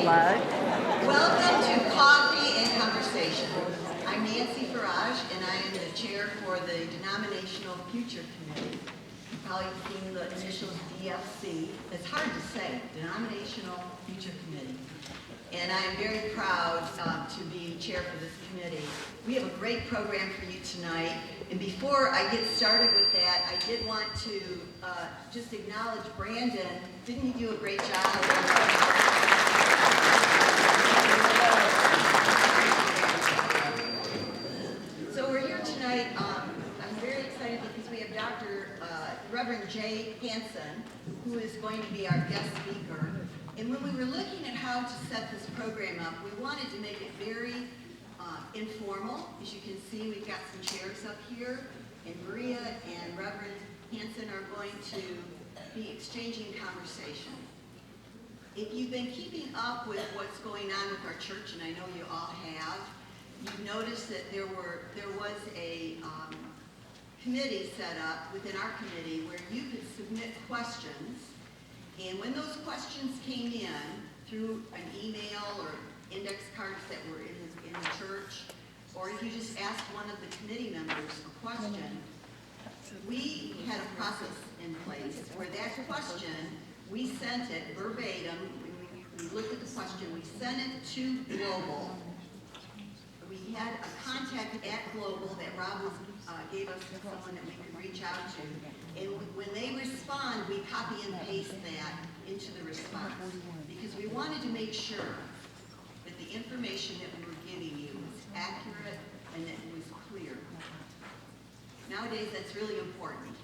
plug. Welcome to Coffee and Conversation. I'm Nancy Farage, and I am the chair for the Denominational Future Committee. You've probably seen the initials DFC. It's hard to say, Denominational Future Committee. And I am very proud to be chair for this committee. We have a great program for you tonight. And before I get started with that, I did want to just acknowledge Brandon. Didn't he do a great job? So we're here tonight. I'm very excited because we have Dr. Reverend Jay Hansen, who is going to be our guest speaker. And when we were looking at how to set this program up, we wanted to make it very informal. As you can see, we've got some chairs up here, and Maria and Reverend Hansen are going to be exchanging conversation. If you've been keeping up with what's going on with our church, and I know you all have, you've noticed that there was a committee set up within our committee where you could submit questions. And when those questions came in through an email or index cards that were in the church, or if you just asked one of the committee members a question, we had a process in place where that question, we sent it verbatim. We looked at the question, we sent it to Global. We had a contact at Global that Rob gave us someone that we could reach out to. And when they respond, we copy and paste that into the response. Because we wanted to make sure that the information that we were giving you was accurate and that it was clear. Nowadays, that's really important.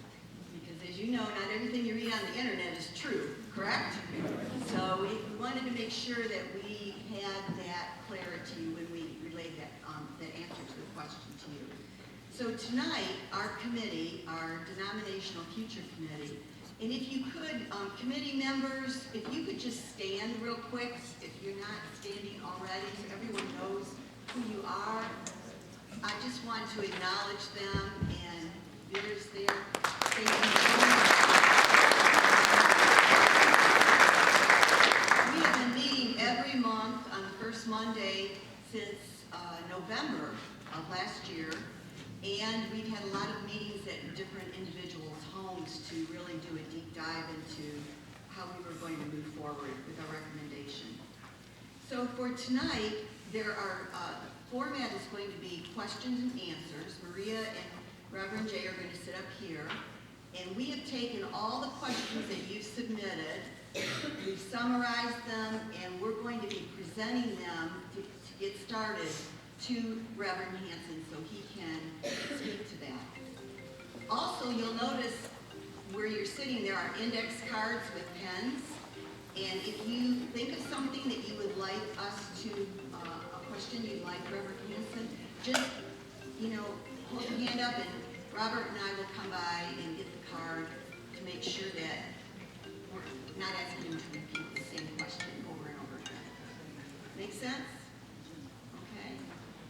Because as you know, not everything you read on the internet is true, correct? So we wanted to make sure that we had that clarity when we relayed that answer to the question to you. So tonight, our committee, our Denominational Future Committee, and if you could, committee members, if you could just stand real quick, if you're not standing already, so everyone knows who you are. I just want to acknowledge them, and there's their statement. We have been meeting every month on the first Monday since November of last year. And we've had a lot of meetings at different individuals' homes to really do a deep dive into how we were going to move forward with our recommendation. So for tonight, the format is going to be questions and answers. Maria and Reverend Jay are going to sit up here. And we have taken all the questions that you've submitted, we've summarized them, and we're going to be presenting them to get started to Reverend Hansen so he can speak to that. Also, you'll notice where you're sitting, there are index cards with pens. And if you think of something that you would like us to, a question you'd like Reverend Hansen, just, hold your hand up and Robert and I will come by and get the card to make sure that we're not asking him to repeat the same question over and over again. Make sense?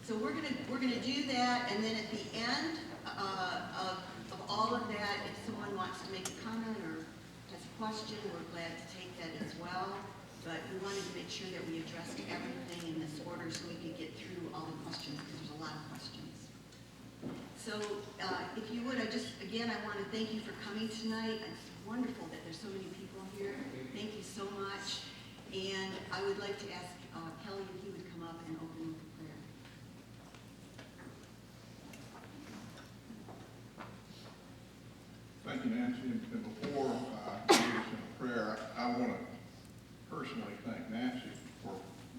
So we're gonna do that, and then at the end of all of that, if someone wants to make a comment or has a question, we're glad to take that as well. But we wanted to make sure that we addressed everything in this order so we could get through all the questions, because there's a lot of questions. So if you would, I want to thank you for coming tonight. It's wonderful that there's so many people here. Thank you so much. And I would like to ask Kelly if he would come up and open with prayer. Thank you, Nancy. And before I lead us in a prayer, I want to personally thank Nancy for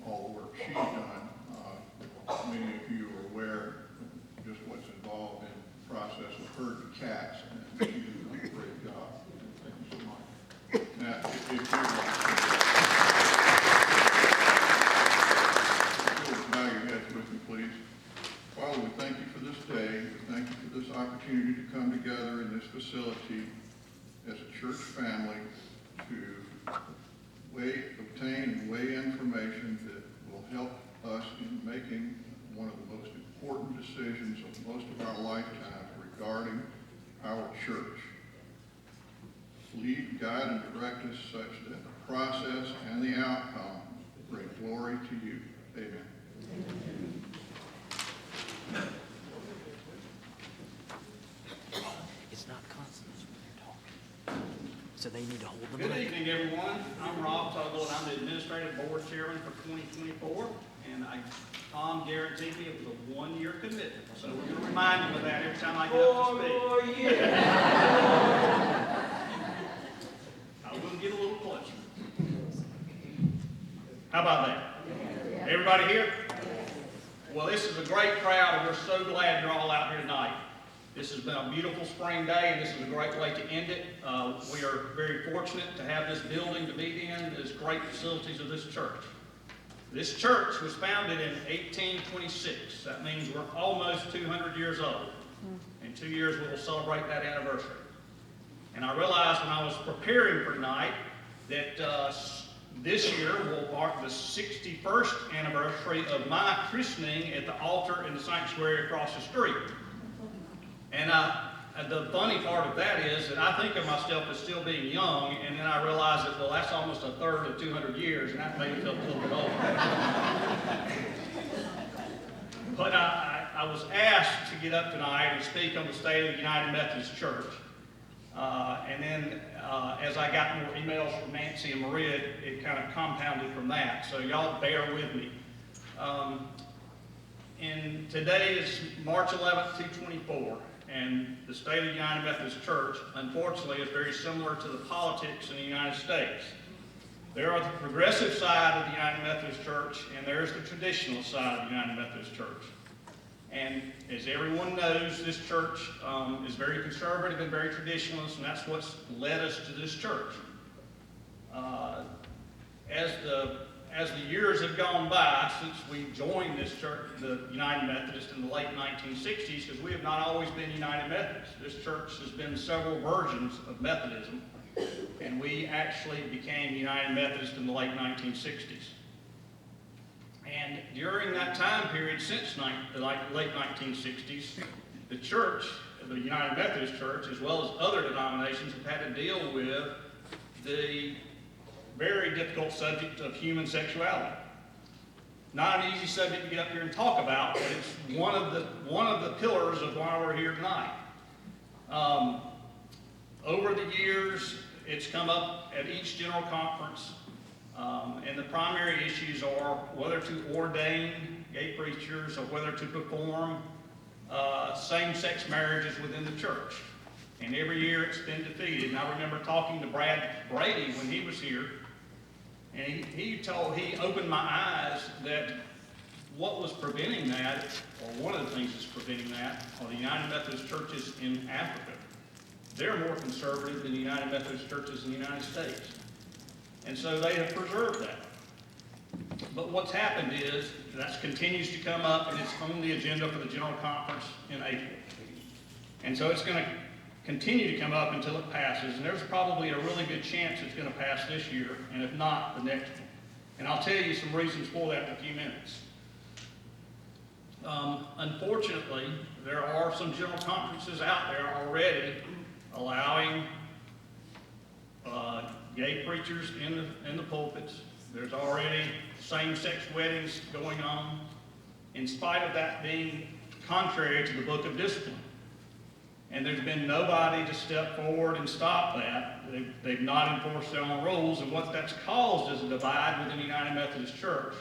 all the work she's done. Many of you are aware of just what's involved in the process of herding cats, and she's done a great job. Thank you so much. Now, if you bow your heads with me, please. Father, we thank you for this day. We thank you for this opportunity to come together in this facility as a church family to obtain and weigh information that will help us in making one of the most important decisions of most of our lifetime regarding our church. Lead, guide, and direct us such that the process and the outcome bring glory to you. Amen. It's not consonants when they're talking. So they need to hold them Good up. evening, everyone. I'm Rob Tuggle, and I'm the Administrative Board Chairman for 2024. And Tom guaranteed me it was a one-year commitment. So we're going to remind him of that every time I get up to speak. I will get a little closer. How about that? Everybody here? Well, this is a great crowd, and we're so glad you're all out here tonight. This has been a beautiful spring day, and this is a great way to end it. We are very fortunate to have this building to meet in, these great facilities of this church. This church was founded in 1826. That means we're almost 200 years old. In 2 years, we will celebrate that anniversary. And I realized when I was preparing for tonight that this year will mark the 61st anniversary of my christening at the altar in the sanctuary across the street. And the funny part of that is that I think of myself as still being young, and then I realize that, well, that's almost a third of 200 years, and that made me feel a little bit old. But I was asked to get up tonight and speak on the state of the United Methodist Church. And then as I got more emails from Nancy and Maria, it kind of compounded from that. So y'all bear with me. And today is March 11th, 2024. And the state of the United Methodist Church, unfortunately, is very similar to the politics in the United States. There are the progressive side of the United Methodist Church, and there's the traditional side of the United Methodist Church. And as everyone knows, this church is very conservative and very traditionalist, and that's what's led us to this church. As the years have gone by since we joined this church, the United Methodist, in the late 1960s, because we have not always been United Methodist. This church has been several versions of Methodism, and we actually became United Methodist in the late 1960s. And during that time period, since the late 1960s, the church, the United Methodist Church, as well as other denominations, have had to deal with the very difficult subject of human sexuality. Not an easy subject to get up here and talk about, but it's one of the pillars of why we're here tonight. Over the years, it's come up at each general conference, and the primary issues are whether to ordain gay preachers or whether to perform same-sex marriages within the church. And every year it's been defeated. And I remember talking to Brad Brady when he was here, and he opened my eyes that what was preventing that, or one of the things that's preventing that, are the United Methodist churches in Africa. They're more conservative than the United Methodist churches in the United States. And so they have preserved that. But what's happened is that continues to come up, and it's on the agenda for the General Conference in April. And so it's going to continue to come up until it passes, and there's probably a really good chance it's going to pass this year, and if not, the next one. And I'll tell you some reasons for that in a few minutes. Unfortunately, there are some general conferences out there already allowing gay preachers in the pulpits. There's already same-sex weddings going on, in spite of that being contrary to the Book of Discipline. And there's been nobody to step forward and stop that. They've not enforced their own rules, and what that's caused is a divide within the United Methodist Church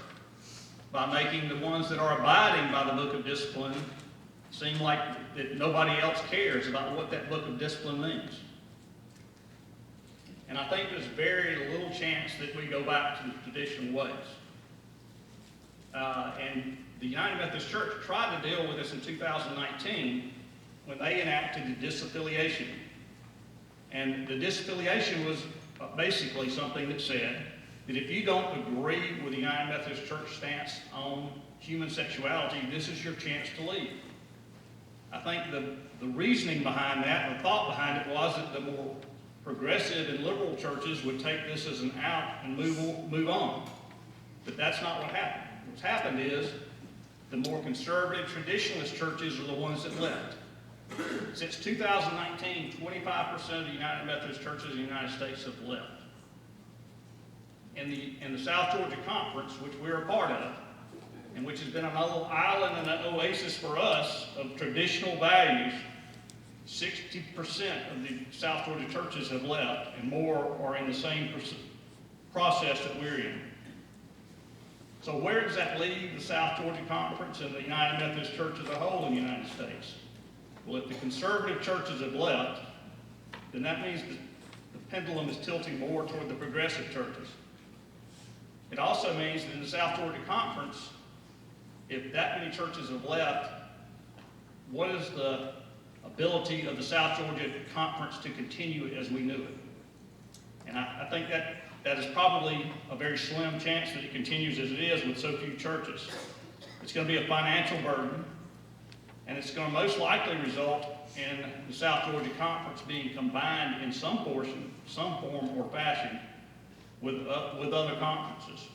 by making the ones that are abiding by the Book of Discipline seem like that nobody else cares about what that Book of Discipline means. And I think there's very little chance that we go back to the traditional ways. And the United Methodist Church tried to deal with this in 2019 when they enacted the disaffiliation. And the disaffiliation was basically something that said that if you don't agree with the United Methodist Church stance on human sexuality, this is your chance to leave. I think the reasoning behind that, the thought behind it, was that the more progressive and liberal churches would take this as an out and move on. But that's not what happened. What's happened is the more conservative traditionalist churches are the ones that left. Since 2019, 25% of the United Methodist churches in the United States have left. in the South Georgia Conference, which we're a part of, and which has been an island and an oasis for us of traditional values, 60% of the South Georgia churches have left, and more are in the same process that we're in. So where does that leave the South Georgia Conference and the United Methodist Church as a whole in the United States? Well, if the conservative churches have left, then that means the pendulum is tilting more toward the progressive churches. It also means that in the South Georgia Conference, if that many churches have left, what is the ability of the South Georgia Conference to continue as we knew it? And I think that is probably a very slim chance that it continues as it is with so few churches. It's going to be a financial burden, and it's going to most likely result in the South Georgia Conference being combined in some portion, some form or fashion with other conferences,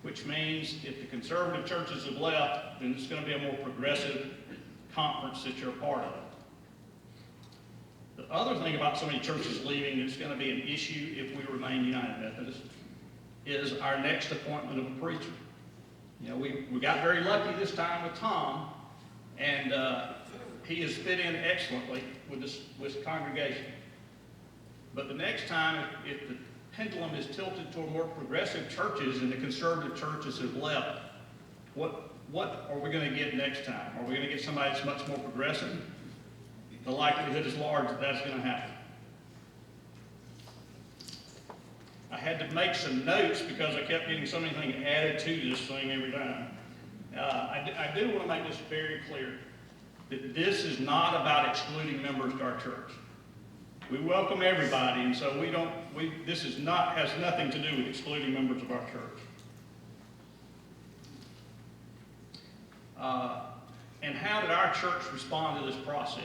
which means if the conservative churches have left, then it's going to be a more progressive conference that you're a part of. The other thing about so many churches leaving that's going to be an issue if we remain United Methodist is our next appointment of a preacher. You know, we got very lucky this time with Tom, and he has fit in excellently with this congregation. But the next time, if the pendulum is tilted toward more progressive churches and the conservative churches have left, what are we going to get next time? Are we going to get somebody that's much more progressive? The likelihood is large that that's going to happen. I had to make some notes because I kept getting so many things added to this thing every time. I do want to make this very clear, that this is not about excluding members to our church. We welcome everybody, and so this has nothing to do with excluding members of our church. And how did our church respond to this process?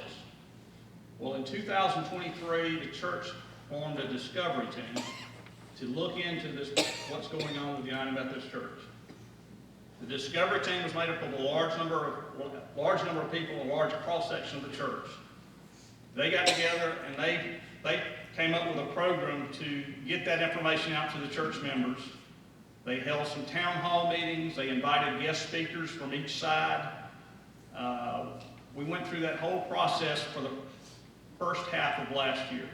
Well, in 2023, the church formed a discovery team to look into what's going on with the United Methodist Church. The discovery team was made up of a large number of people, a large cross-section of the church. They got together and they came up with a program to get that information out to the church members. They held some town hall meetings. They invited guest speakers from each side. We went through that whole process for the first half of last year.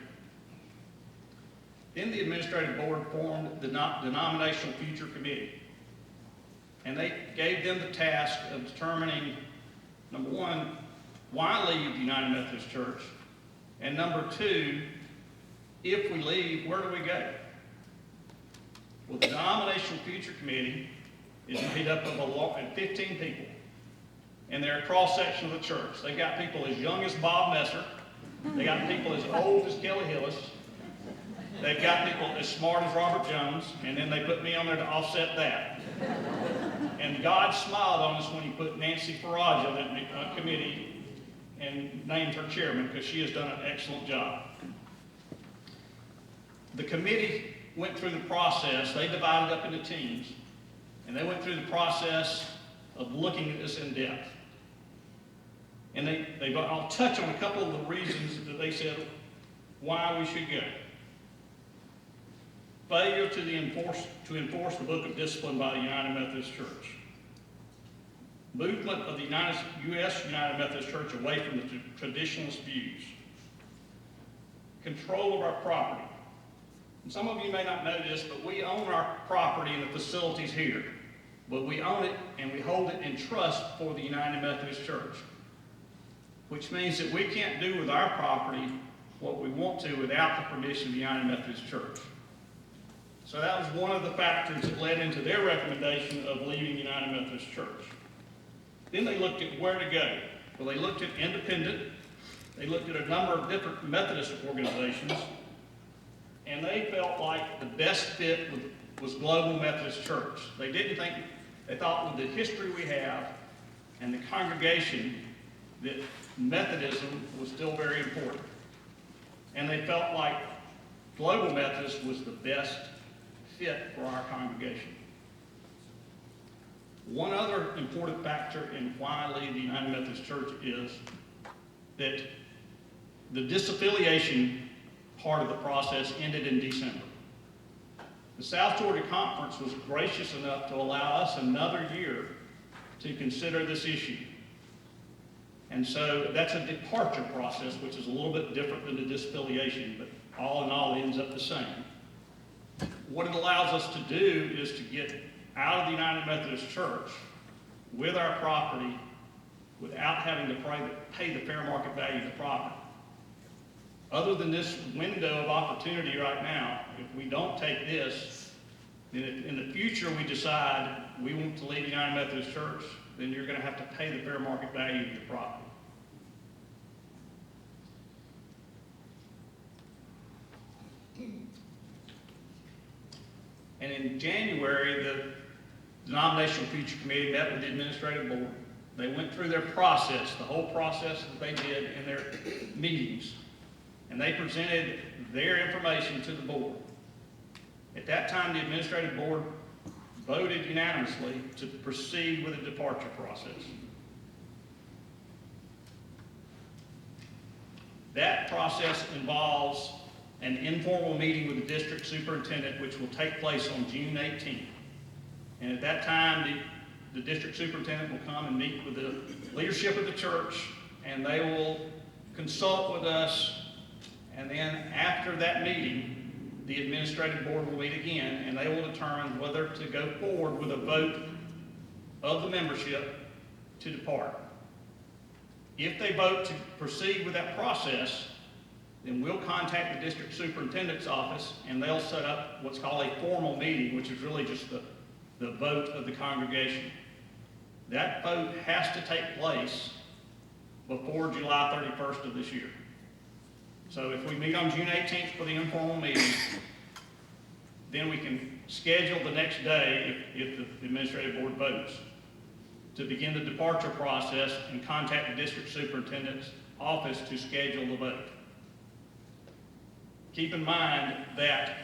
Then the administrative board formed the Denominational Future Committee. And they gave them the task of determining, number one, why leave the United Methodist Church? And number two, if we leave, where do we go? Well, the Denominational Future Committee is made up of 15 people. And they're a cross-section of the church. They got people as young as Bob Messer. They got people as old as Kelly Hillis. They've got people as smart as Robert Jones. And then they put me on there to offset that. And God smiled on us when he put Nancy Farage on that committee and named her chairman, because she has done an excellent job. The committee went through the process. They divided up into teams, and they went through the process of looking at this in depth. And I'll touch on a couple of the reasons that they said why we should go. Failure to enforce the Book of Discipline by the United Methodist Church. Movement of the U.S. United Methodist Church away from the traditionalist views. Control of our property. And some of you may not know this, but we own our property and the facilities here. But we own it and we hold it in trust for the United Methodist Church. Which means that we can't do with our property what we want to without the permission of the United Methodist Church. So that was one of the factors that led into their recommendation of leaving the United Methodist Church. Then they looked at where to go. Well, they looked at independent. They looked at a number of different Methodist organizations. And they felt like the best fit was Global Methodist Church. They thought with the history we have and the congregation that Methodism was still very important. And they felt like Global Methodist was the best fit for our congregation. One other important factor in why I leave the United Methodist Church is that the disaffiliation part of the process ended in December. The South Georgia Conference was gracious enough to allow us another year to consider this issue. And so that's a departure process, which is a little bit different than the disaffiliation, but all in all, it ends up the same. What it allows us to do is to get out of the United Methodist Church with our property without having to pay the fair market value of the property. Other than this window of opportunity right now, if we don't take this, then if in the future we decide we want to leave the United Methodist Church, then you're going to have to pay the fair market value of your property. And in January, the Denominational Future Committee met with the administrative board. They went through their process, the whole process that they did in their meetings, and they presented their information to the board. At that time, the administrative board voted unanimously to proceed with a departure process. That process involves an informal meeting with the district superintendent, which will take place on June 18th. And at that time, the district superintendent will come and meet with the leadership of the church, and they will consult with us. And then after that meeting, the administrative board will meet again, and they will determine whether to go forward with a vote of the membership to depart. If they vote to proceed with that process, then we'll contact the district superintendent's office, and they'll set up what's called a formal meeting, which is really just the vote of the congregation. That vote has to take place before July 31st of this year. So if we meet on June 18th for the informal meeting, then we can schedule the next day, if the administrative board votes, to begin the departure process and contact the district superintendent's office to schedule the vote. Keep in mind that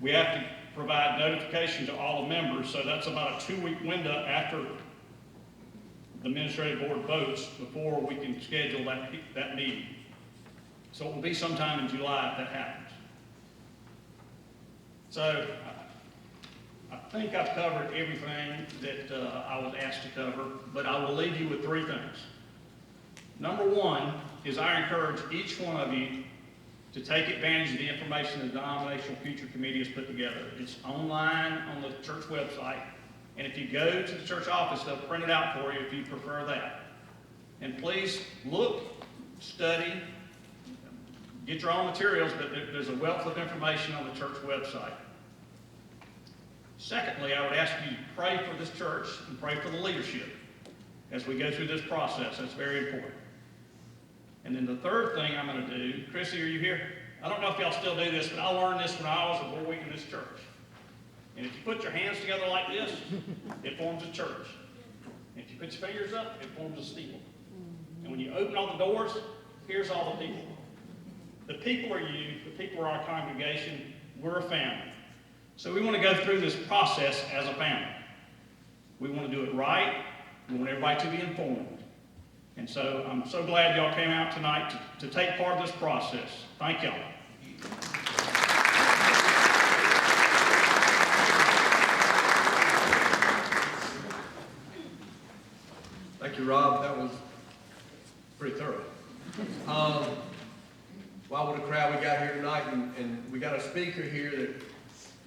we have to provide notification to all the members, so that's about a 2-week window after the administrative board votes before we can schedule that meeting. So it will be sometime in July if that happens. So I think I've covered everything that I was asked to cover, but I will leave you with 3 things. Number 1 is I encourage each one of you to take advantage of the information the Denominational Future Committee has put together. It's online on the church website. And if you go to the church office, they'll print it out for you if you prefer that. And please look, study, get your own materials, but there's a wealth of information on the church website. Secondly, I would ask you to pray for this church and pray for the leadership as we go through this process. That's very important. And then the third thing I'm going to do, Chrissy, are you here? I don't know if y'all still do this, but I learned this when I was a boy in this church. And if you put your hands together like this, it forms a church. And if you put your fingers up, it forms a steeple. And when you open all the doors, here's all the people. The people are you, the people are our congregation, we're a family. So we want to go through this process as a family. We want to do it right, we want everybody to be informed. And so I'm so glad y'all came out tonight to take part of this process. Thank y'all. Thank you, Rob. That was pretty thorough. Wow, what a crowd we got here tonight, and we got a speaker here that,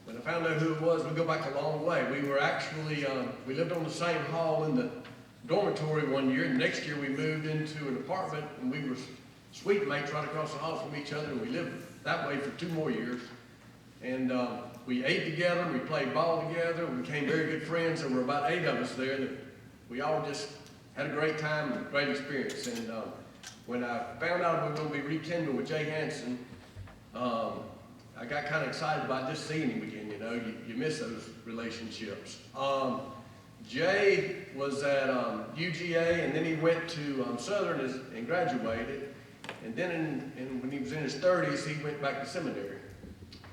when I found out who it was, we go back a long way. We were actually, we lived on the same hall in the dormitory one year, and next year we moved into an apartment, and we were suite mates right across the hall from each other, and we lived that way for 2 more years. And we ate together, and we played ball together, we became very good friends. There were about 8 of us there that we all just had a great time and a great experience. And when I found out we were going to be rekindling with Jay Hanson, I got kind of excited about just seeing him again. You know, you miss those relationships. Jay was at UGA, and then he went to Southern and graduated. And then when he was in his 30s, he went back to seminary.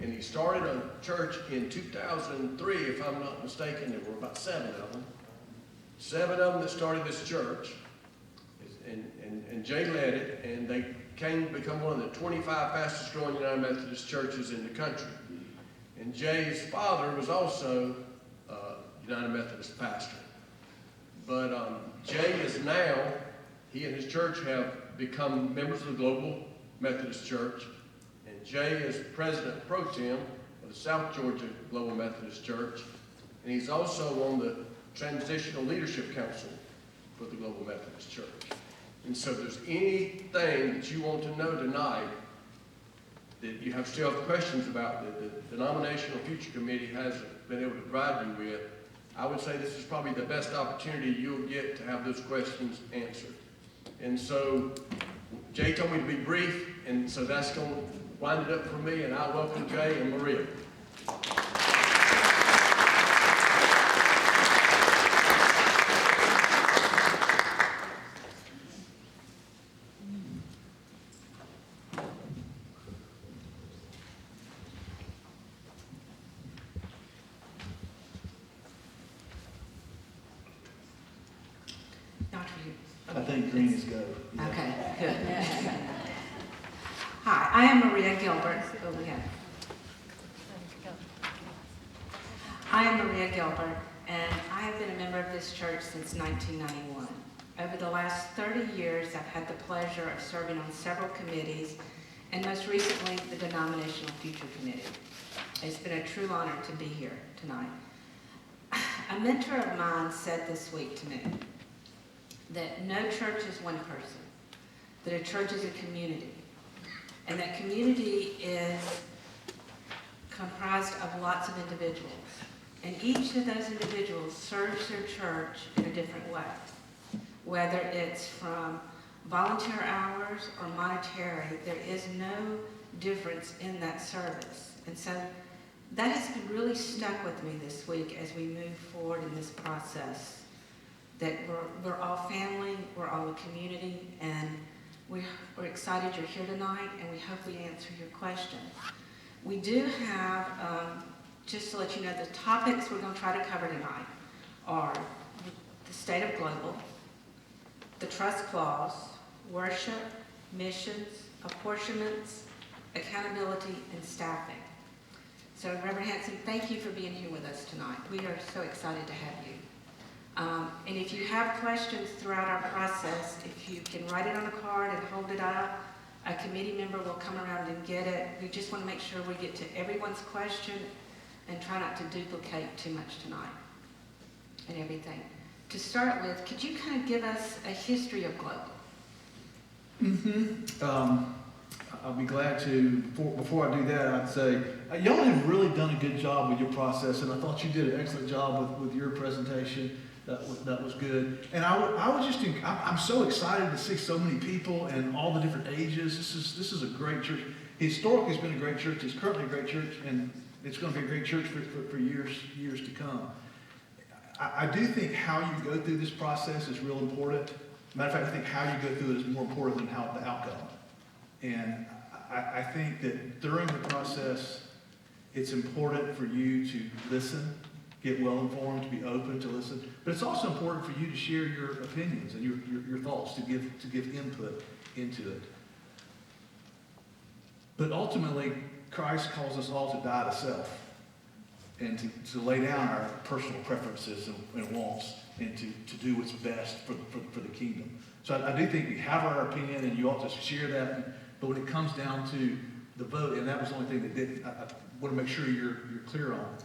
And he started a church in 2003, if I'm not mistaken. There were about 7 of them. 7 of them that started this church. And Jay led it, and they came to become one of the 25 fastest growing United Methodist churches in the country. And Jay's father was also a United Methodist pastor. But Jay is now, he and his church have become members of the Global Methodist Church. And Jay is president pro tem of the South Georgia Global Methodist Church. And he's also on the Transitional Leadership Council for the Global Methodist Church. And so if there's anything that you want to know tonight that you still have questions about that the Denominational Future Committee hasn't been able to provide you with, I would say this is probably the best opportunity you'll get to have those questions answered. And so Jay told me to be brief, and so that's going to wind it up for me, and I welcome Jay and Maria. I think green is go. Yeah. Okay, good. Hi, I am Maria Gilbert. I am Maria Gilbert, and I have been a member of this church since 1991. Over the last 30 years, I've had the pleasure of serving on several committees, and most recently, the Denominational Future Committee. It's been a true honor to be here tonight. A mentor of mine said this week to me that no church is one person, that a church is a community, and that community is comprised of lots of individuals, and each of those individuals serves their church in a different way, whether it's from volunteer hours or monetary. There is no difference in that service, and so that has really stuck with me this week as we move forward in this process. That we're all family, we're all a community, and we're excited you're here tonight, and we hope we answer your questions. We do have, just to let you know, the topics we're going to try to cover tonight are the state of global, the trust clause, worship, missions, apportionments, accountability, and staffing. So Reverend Hanson, thank you for being here with us tonight. We are so excited to have you. And if you have questions throughout our process, if you can write it on a card and hold it up, a committee member will come around and get it. We just want to make sure we get to everyone's question and try not to duplicate too much tonight and everything. To start with, could you kind of give us a history of Global? I'll be glad to. Before I do that, I'd say y'all have really done a good job with your process, and I thought you did an excellent job with your presentation. That was good. And I'm so excited to see so many people and all the different ages. This is a great church. Historically, it's been a great church. It's currently a great church, and it's going to be a great church for years to come. I do think how you go through this process is real important. Matter of fact, I think how you go through it is more important than how the outcome. And I think that during the process, it's important for you to listen, get well informed, to be open to listen. But it's also important for you to share your opinions and your thoughts, to give input into it. But ultimately, Christ calls us all to die to self and to lay down our personal preferences and wants and to do what's best for the kingdom. So I do think we have our opinion, and you ought to share that. But when it comes down to the vote, and that was the only thing that I want to make sure you're clear on.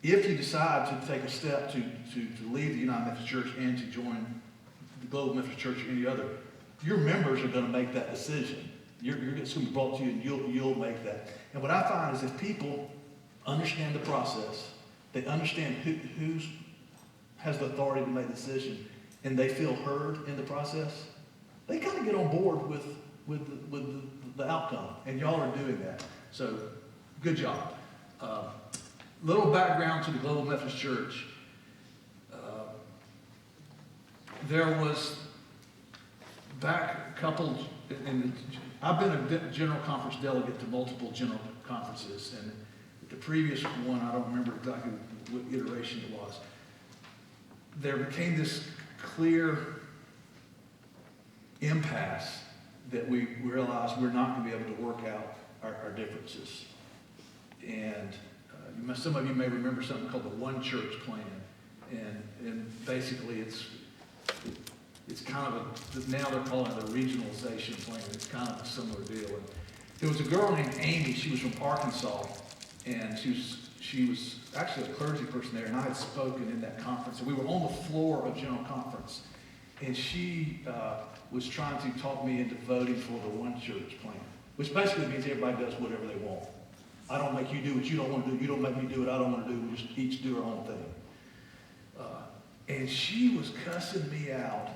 If you decide to take a step to leave the United Methodist Church and to join the Global Methodist Church or any other, your members are going to make that decision. It's going to be brought to you, and you'll make that. And what I find is if people understand the process, they understand who has the authority to make the decision, and they feel heard in the process, they kind of get on board with the outcome, and y'all are doing that. So, good job. Little background to the Global Methodist Church. There was back a couple, and I've been a general conference delegate to multiple general conferences, and the previous one, I don't remember exactly what iteration it was. There became this clear impasse that we realized we're not going to be able to work out our differences. And some of you may remember something called the One Church Plan. And basically it's kind of now they're calling it a regionalization plan. It's kind of a similar deal. And there was a girl named Amy. She was from Arkansas, and she was actually a clergy person there, and I had spoken in that conference. And we were on the floor of General Conference, and she was trying to talk me into voting for the One Church Plan, which basically means everybody does whatever they want. I don't make you do what you don't want to do. You don't make me do what I don't want to do. We just each do our own thing. And she was cussing me out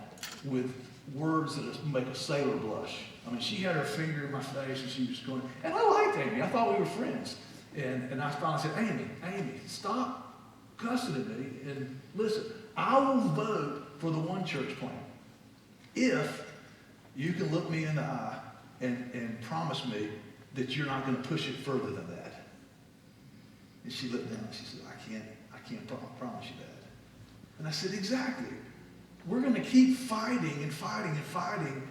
with words that make a sailor blush. I mean, she had her finger in my face, and she was going, and I liked Amy. I thought we were friends. And I finally said, Amy, stop cussing at me, and listen, I will vote for the One Church Plan if you can look me in the eye and promise me that you're not going to push it further than that. And she looked down and she said, I can't promise you that. And I said, exactly. We're going to keep fighting and fighting and fighting,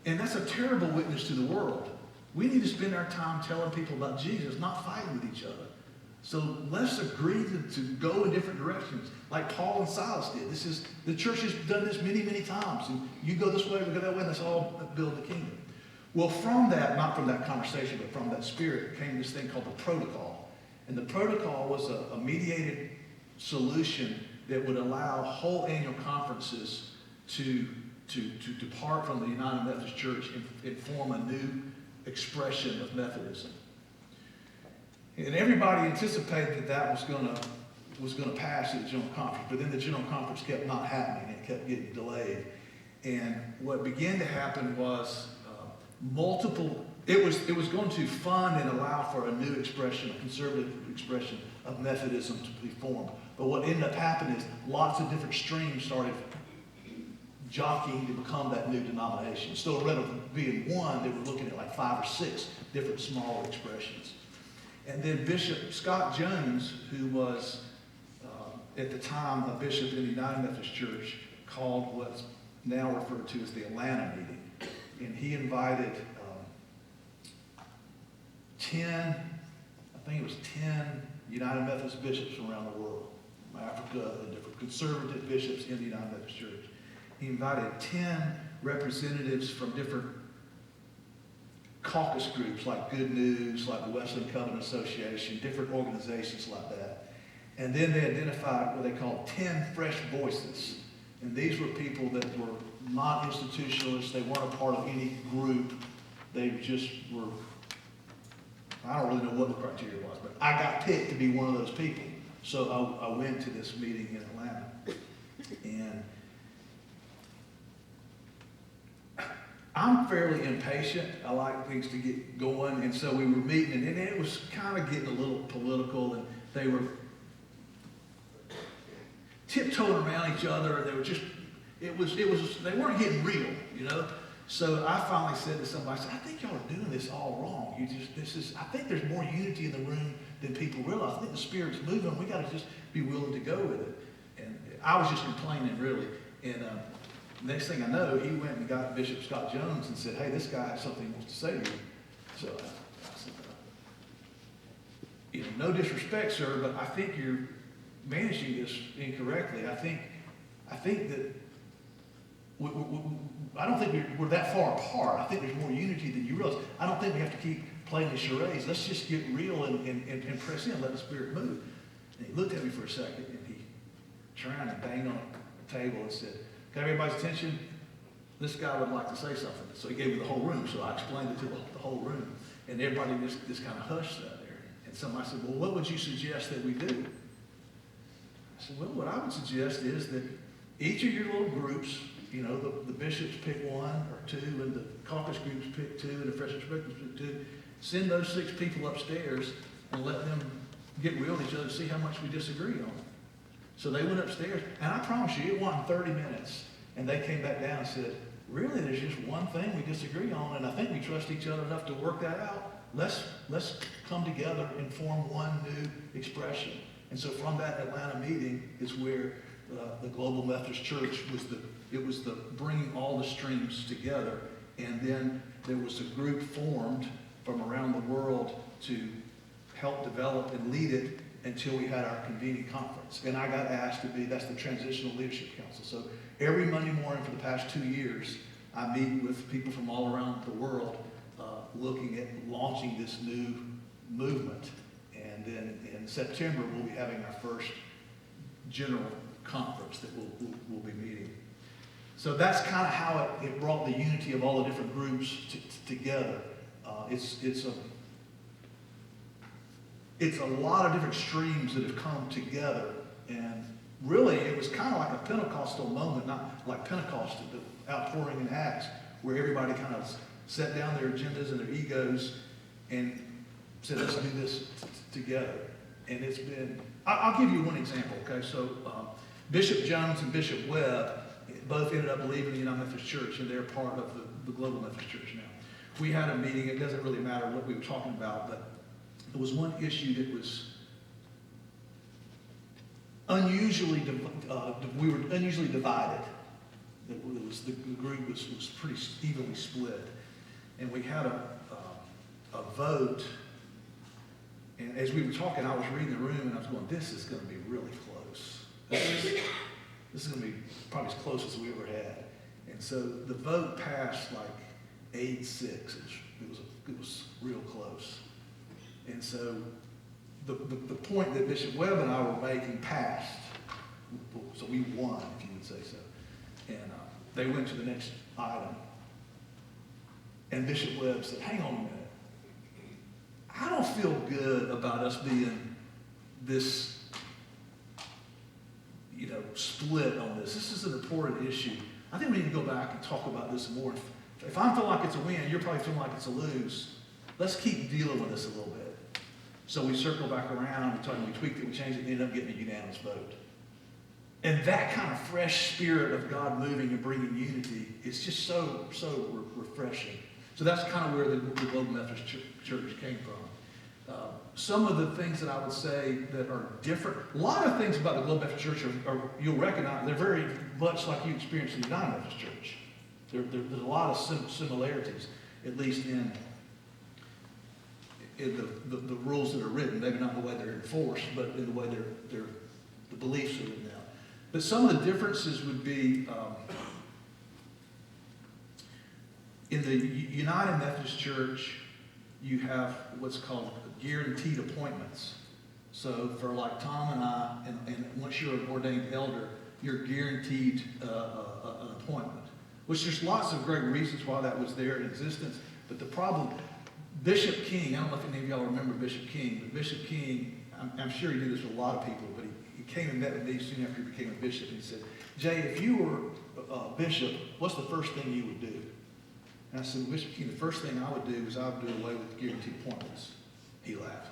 and that's a terrible witness to the world. We need to spend our time telling people about Jesus, not fighting with each other. So let's agree to go in different directions, like Paul and Silas did. The church has done this many, many times. And you go this way, we go that way, and let's all build the kingdom. Well, from that, not from that conversation, but from that spirit, came this thing called the protocol. And the protocol was a mediated solution that would allow whole annual conferences to depart from the United Methodist Church and form a new expression of Methodism. And everybody anticipated that was going to pass at the General Conference, but then the General Conference kept not happening. It kept getting delayed. And what began to happen was it was going to fund and allow for a new expression, a conservative expression of Methodism to be formed. But what ended up happening is lots of different streams started jockeying to become that new denomination. So rather than being one, they were looking at like 5 or 6 different smaller expressions. And then Bishop Scott Jones, who was at the time a bishop in the United Methodist Church, called what's now referred to as the Atlanta meeting. And he invited 10 United Methodist bishops from around the world, from Africa, and different conservative bishops in the United Methodist Church. He invited 10 representatives from different caucus groups like Good News, like the Wesleyan Covenant Association, different organizations like that. And then they identified what they called 10 fresh voices. And these were people that were not institutionalists. They weren't a part of any group. They just were, I don't really know what the criteria was, but I got picked to be one of those people. So I went to this meeting in Atlanta. And I'm fairly impatient. I like things to get going. And so we were meeting, and it was kind of getting a little political, and they were tiptoeing around each other, and they were just, they weren't getting real, you know? So I finally said to somebody, I said, I think y'all are doing this all wrong. I think there's more unity in the room than people realize. I think the Spirit's moving. We got to just be willing to go with it. And I was just complaining, really. And next thing I know, he went and got Bishop Scott Jones and said, hey, this guy has something he wants to say to you. So I said, no disrespect, sir, but I think you're managing this incorrectly. I think that I don't think we're that far apart. I think there's more unity than you realize. I don't think we have to keep playing the charades. Let's just get real and press in, let the Spirit move. And he looked at me for a second, and he turned and banged on the table and said, got everybody's attention? This guy would like to say something. So he gave me the whole room, so I explained it to the whole room. And everybody just kind of hushed out there. And somebody said, well, what would you suggest that we do? I said, well, what I would suggest is that each of your little groups, the bishops pick 1 or 2, and the caucus groups pick 2, and the fresh perspectives pick 2. Send those 6 people upstairs and let them get real with each other and see how much we disagree on. So they went upstairs, and I promise you, it wasn't 30 minutes. And they came back down and said, really, there's just one thing we disagree on, and I think we trust each other enough to work that out. Let's come together and form one new expression. And so from that Atlanta meeting is where the Global Methodist Church was the bringing all the streams together. And then there was a group formed from around the world to help develop and lead it. until we had our convening conference. And I got asked to be, that's the Transitional Leadership Council. So every Monday morning for the past 2 years, I meet with people from all around the world looking at launching this new movement. And then in September, we'll be having our first general conference that we'll be meeting. So that's kind of how it brought the unity of all the different groups together. It's a lot of different streams that have come together, and really it was kind of like a Pentecostal moment, not like Pentecost, the outpouring in Acts, where everybody kind of set down their agendas and their egos and said, let's do this together. And it's been, I'll give you one example, okay? So Bishop Jones and Bishop Webb both ended up leaving the United Methodist Church, and they're part of the Global Methodist Church now. We had a meeting, it doesn't really matter what we were talking about, but there was one issue that was unusually, we were unusually divided. The group was pretty evenly split. And we had a vote, and as we were talking, I was reading the room, and I was going, this is going to be really close. This is going to be probably as close as we ever had. And so the vote passed like 8-6. It was real close. And so the point that Bishop Webb and I were making passed. So we won, if you would say so. And they went to the next item. And Bishop Webb said, hang on a minute. I don't feel good about us being this, split on this. This is an important issue. I think we need to go back and talk about this more. If I feel like it's a win, you're probably feeling like it's a lose. Let's keep dealing with this a little bit. So we circle back around, we tweaked it, we changed it, and ended up getting a unanimous vote. And that kind of fresh spirit of God moving and bringing unity is just so refreshing. So that's kind of where the Global Methodist Church came from. Some of the things that I would say that are different, a lot of things about the Global Methodist Church are you'll recognize, they're very much like you experienced in the United Methodist Church. There's a lot of similarities, at least in the rules that are written, maybe not the way they're enforced, but in the way the beliefs are written out. But some of the differences would be in the United Methodist Church, you have what's called guaranteed appointments. So for like Tom and I, and once you're an ordained elder, you're guaranteed an appointment, which there's lots of great reasons why that was there in existence. But the problem, Bishop King, I don't know if any of y'all remember Bishop King, but Bishop King, I'm sure he did this with a lot of people, but he came and met with me soon after he became a bishop, and he said, Jay, if you were a bishop, what's the first thing you would do? And I said, well, Bishop King, the first thing I would do is I would do away with guaranteed appointments. He laughed.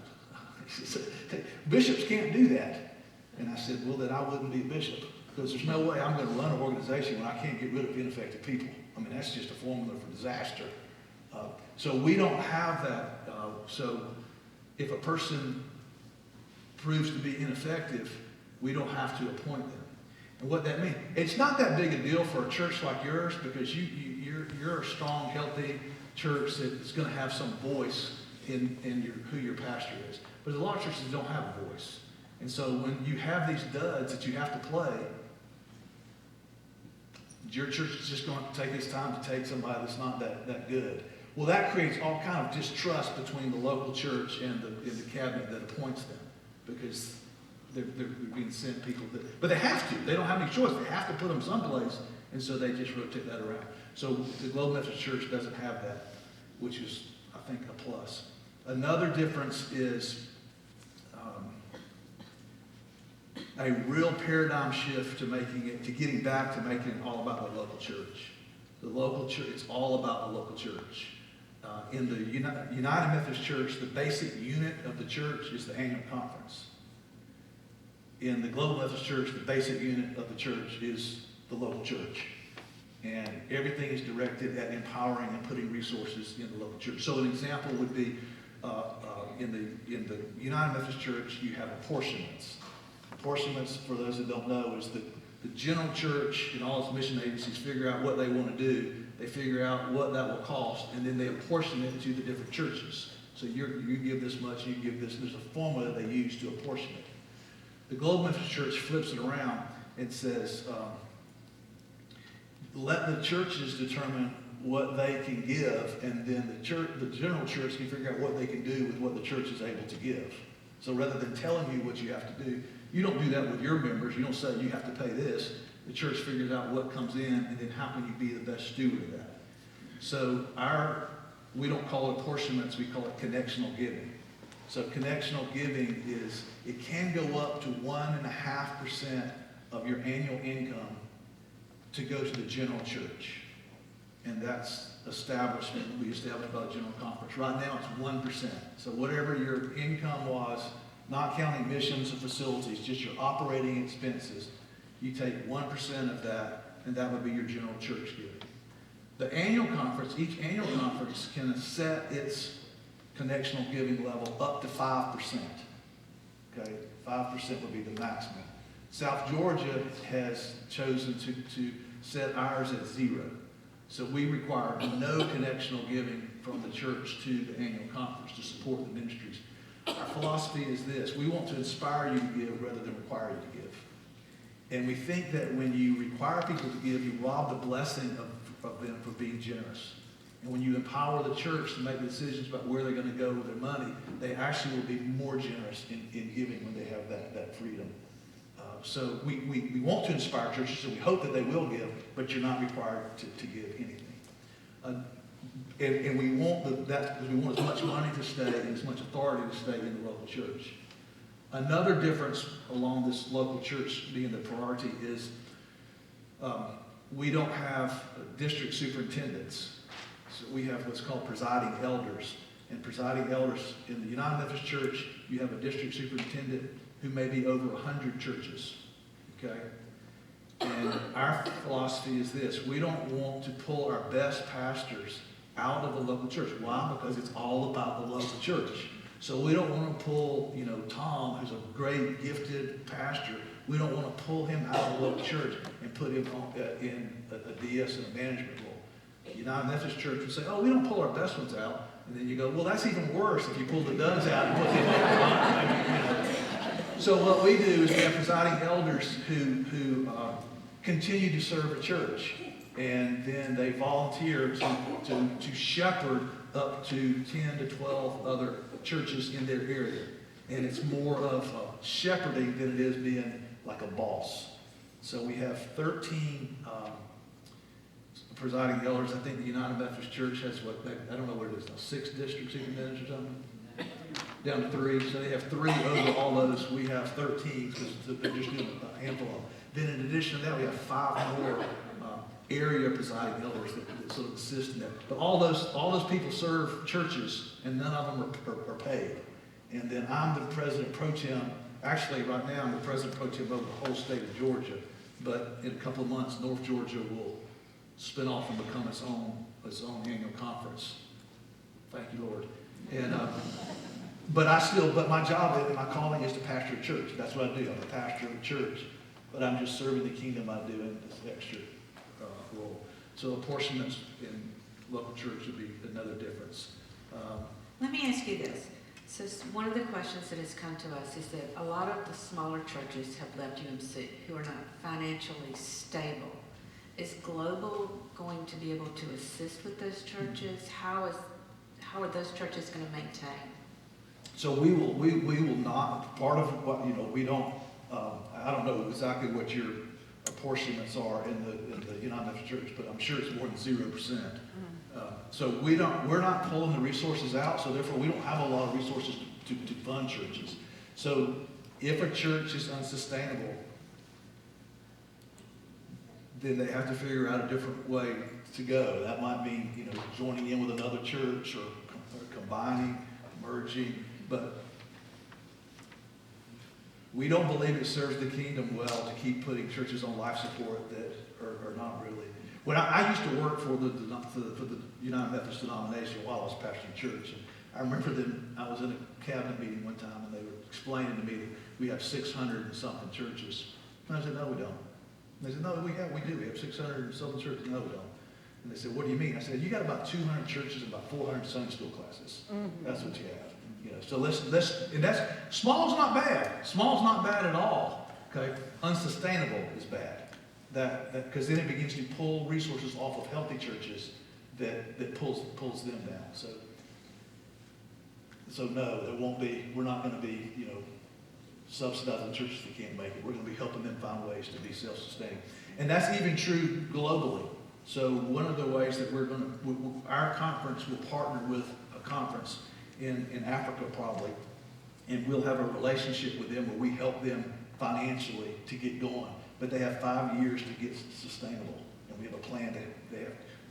He said, hey, bishops can't do that. And I said, well, then I wouldn't be a bishop, because there's no way I'm going to run an organization when I can't get rid of ineffective people. I mean, that's just a formula for disaster. So we don't have that. So if a person proves to be ineffective, we don't have to appoint them. And what that means, it's not that big a deal for a church like yours, because you're a strong, healthy church that is going to have some voice in who your pastor is. But a lot of churches don't have a voice. And so when you have these duds that you have to play, your church is just going to take its time to take somebody that's not that good. Well, that creates all kind of distrust between the local church and the cabinet that appoints them, because they're being sent people but they have to. They don't have any choice. They have to put them someplace, and so they just rotate that around. So the Global Methodist Church doesn't have that, which is, I think, a plus. Another difference is a real paradigm shift to getting back to making it all about the local church. The local church, it's all about the local church. In the United Methodist Church, the basic unit of the church is the annual conference. In the Global Methodist Church, the basic unit of the church is the local church. And everything is directed at empowering and putting resources in the local church. So an example would be in the United Methodist Church, you have apportionments. Apportionments, for those that don't know, is that the general church and all its mission agencies figure out what they want to do. They figure out what that will cost, and then they apportion it to the different churches. So you give this much, you give this, there's a formula that they use to apportion it. The Global Memphis Church flips it around and says, let the churches determine what they can give, and then the general church can figure out what they can do with what the church is able to give. So rather than telling you what you have to do, you don't do that with your members. You don't say you have to pay this. The church figures out what comes in, and then how can you be the best steward of that. So we don't call it apportionments, we call it connectional giving. So connectional giving is, it can go up to 1.5% of your annual income to go to the general church. And that's established by the General Conference. Right now it's 1%. So whatever your income was, not counting missions and facilities, just your operating expenses, you take 1% of that, and that would be your general church giving. The annual conference, each annual conference can set its connectional giving level up to 5%. Okay, 5% would be the maximum. South Georgia has chosen to set ours at 0. So we require no connectional giving from the church to the annual conference to support the ministries. Our philosophy is this: we want to inspire you to give rather than require you to give. And we think that when you require people to give, you rob the blessing of them for being generous. And when you empower the church to make decisions about where they're going to go with their money, they actually will be more generous in giving when they have that freedom. So we want to inspire churches, so we hope that they will give, but you're not required to give anything. And we want that because we want as much money to stay and as much authority to stay in the local church. Another difference along this local church being the priority is we don't have district superintendents. So we have what's called presiding elders. And presiding elders in the United Methodist Church, you have a district superintendent who may be over 100 churches, okay? And our philosophy is this: we don't want to pull our best pastors out of the local church. Why? Because it's all about the local church. So we don't want to pull, Tom, who's a great, gifted pastor, we don't want to pull him out of the local church and put him in a DS and a management role. The United Methodist Church would say, oh, we don't pull our best ones out. And then you go, well, that's even worse if you pull the duds out and put them in. So what we do is we have presiding elders who continue to serve a church, and then they volunteer to shepherd up to 10 to 12 other churches in their area. And it's more of shepherding than it is being like a boss. So we have 13 presiding elders. I think the United Methodist Church has I don't know what it is now, 6 district superintendents or something? Down to 3. So they have 3 over all those. We have 13 because they're just doing a handful of them. Then in addition to that, we have 5 more area presiding elders that sort of assist in that. But all those people serve churches, and none of them are paid. And then I'm the president pro tem. Actually, right now, I'm the president pro tem over the whole state of Georgia. But in a couple of months, North Georgia will spin off and become its own annual conference. Thank you, Lord. And but my job and my calling is to pastor a church. That's what I do. I'm a pastor of a church, but I'm just serving the kingdom by doing this extra role. So apportionments in local church would be another difference. Let me ask you this. So one of the questions that has come to us is that a lot of the smaller churches have left UMC who are not financially stable. Is Global going to be able to assist with those churches? How are those churches going to maintain? So we will not, part of what, we don't, I don't know exactly what your apportionments are in the United Methodist Church, but I'm sure it's more than 0%. So we're not pulling the resources out, so therefore we don't have a lot of resources to fund churches. So if a church is unsustainable, then they have to figure out a different way to go. That might mean, joining in with another church or combining, merging, but we don't believe it serves the kingdom well to keep putting churches on life support that are not really. When I used to work for the United Methodist denomination while I was pastoring church, and I remember that I was in a cabinet meeting one time and they were explaining to me that we have 600 and something churches. And I said, no, we don't. And they said, no, we do. We have 600 and something churches. No, we don't. And they said, what do you mean? I said, you got about 200 churches and about 400 Sunday school classes. That's what you have. You know, so and that's, small's not bad. Small's not bad at all, okay? Unsustainable is bad. Because then it begins to pull resources off of healthy churches that pulls them down. So no, there won't be, we're not going to be, you know, subsidizing churches that can't make it. We're going to be helping them find ways to be self-sustaining. And that's even true globally. So one of the ways that our conference will partner with a conference in Africa probably, and we'll have a relationship with them where we help them financially to get going. But they have 5 years to get sustainable. And we have a plan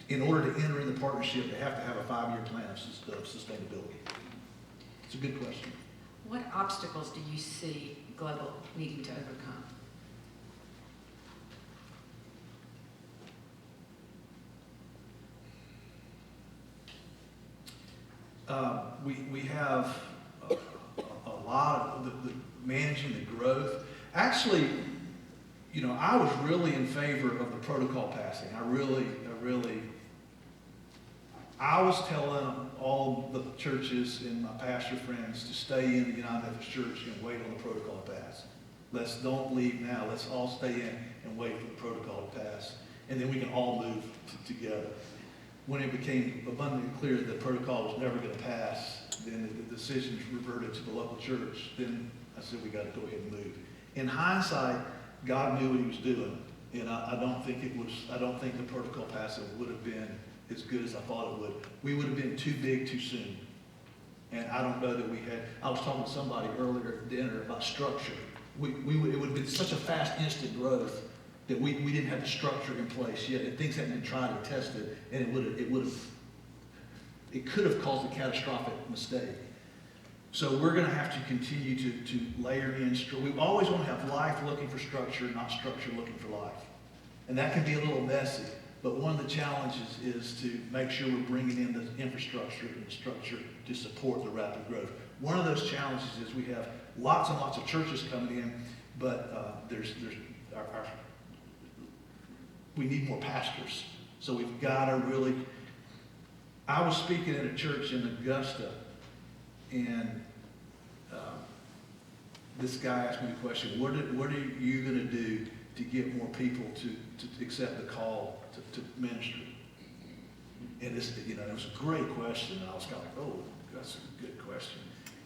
in order to enter in the partnership, they have to have a 5-year plan of sustainability. It's a good question. What obstacles do you see Global needing to overcome? We have a lot of the managing the growth. Actually, you know, I was really in favor of the protocol passing. I was telling all the churches and my pastor friends to stay in the United Methodist Church and wait on the protocol to pass. Don't leave now. Let's all stay in and wait for the protocol to pass. And then we can all move together. When it became abundantly clear that the protocol was never going to pass, then the decisions reverted to the local church. Then I said, we got to go ahead and move. In hindsight, God knew what he was doing. And I don't think the protocol passing would have been as good as I thought it would. We would have been too big too soon. And I don't know that I was talking to somebody earlier at dinner about structure. It would have been such a fast, instant growth that we didn't have the structure in place yet, and things hadn't been tried and tested, and it could have caused a catastrophic mistake. So we're going to have to continue to layer in. We always want to have life looking for structure, not structure looking for life. And that can be a little messy, but one of the challenges is to make sure we're bringing in the infrastructure and the structure to support the rapid growth. One of those challenges is we have lots and lots of churches coming in, but we need more pastors. So we've got to really, I was speaking at a church in Augusta, and this guy asked me the question, what are you going to do to get more people to accept the call to ministry? And this, you know, it was a great question, and I was kind of like, oh, that's a good question.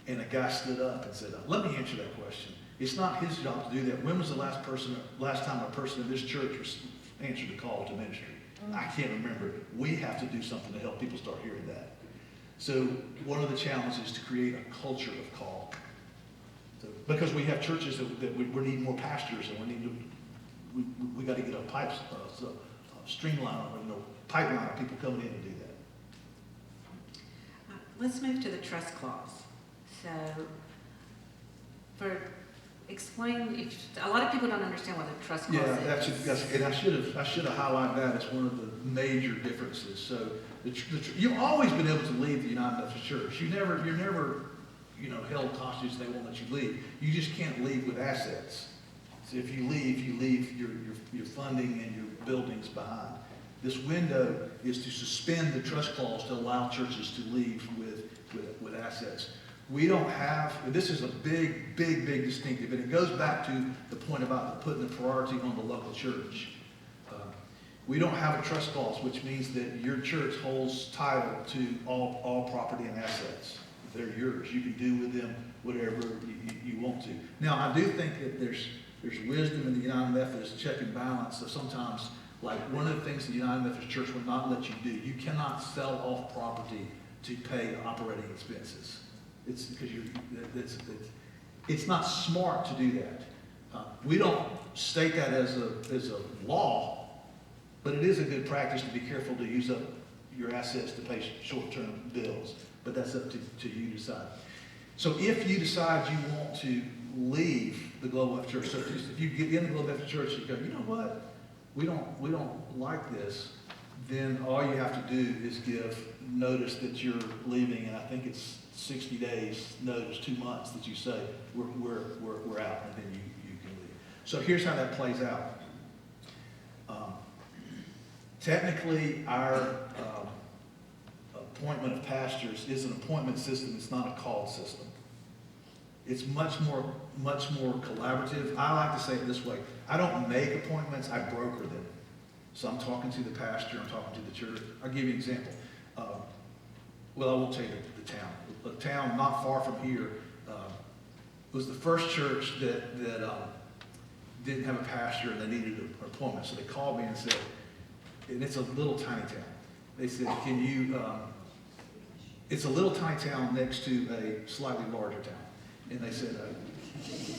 And a guy stood up and said, let me answer that question. It's not his job to do that. When was the last time a person in this church answered the call to ministry? I can't remember. We have to do something to help people start hearing that. So one of the challenges is to create a culture of call. So, because we have churches that we need more pastors, and we got to get a streamline, pipeline of people coming in and do that. Let's move to the trust clause. So, explain, a lot of people don't understand what the trust clause is. And I should have highlighted that as one of the major differences. So you've always been able to leave the United Methodist Church. You're never held hostage. They won't let you leave. You just can't leave with assets. So if you leave your funding and your buildings behind. This window is to suspend the trust clause to allow churches to leave with assets. We don't have, this is a big distinctive, and it goes back to the point about putting the priority on the local church. We don't have a trust clause, which means that your church holds title to all property and assets. They're yours. You can do with them whatever you want to. Now, I do think that there's wisdom in the United Methodist check and balance. So sometimes, like one of the things the United Methodist Church will not let you do, you cannot sell off property to pay operating expenses. It's because it's not smart to do that. We don't state that as a law, but it is a good practice to be careful to use up your assets to pay short-term bills. But that's up to you to decide. So if you decide you want to leave the Global Life Church, so if you get in the Global Life Church and you go, you know what, we don't like this, then all you have to do is give notice that you're leaving, and I think it's 60 days notice, 2 months, that you say we're out, and then you can leave. So here's how that plays out. Technically, our appointment of pastors is an appointment system, it's not a call system. It's much more collaborative. I like to say it this way, I don't make appointments, I broker them. So I'm talking to the pastor, I'm talking to the church. I'll give you an example. Well, I won't tell you the town. A town not far from here was the first church that didn't have a pastor and they needed an appointment. So they called me and said, and it's a little tiny town. They said, can you, it's a little tiny town next to a slightly larger town. And they said,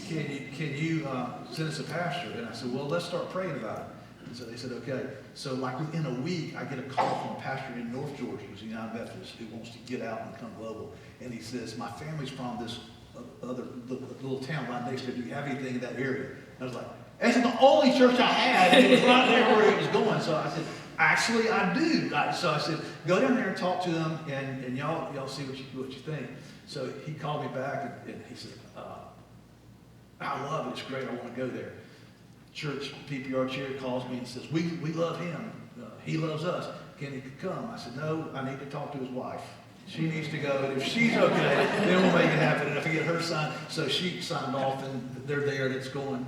can you send us a pastor? And I said, well, let's start praying about it. And so they said, okay. So like within a week, I get a call from a pastor in North Georgia, who's a United Methodist, who wants to get out and become global. And he says, my family's from this other little town right next to it. Do you have anything in that area? And I was like, that's the only church I had, and it was right there where it was going. So I said, actually, I do. So I said, go down there and talk to them, and y'all see what you think. So he called me back, and he said, I love it. It's great. I want to go there. Church PPR chair calls me and says, we love him. He loves us. Can he come? I said, no, I need to talk to his wife. She needs to go, and if she's okay, then we'll make it happen. And if I get her signed, so she signed off, and they're there, and it's going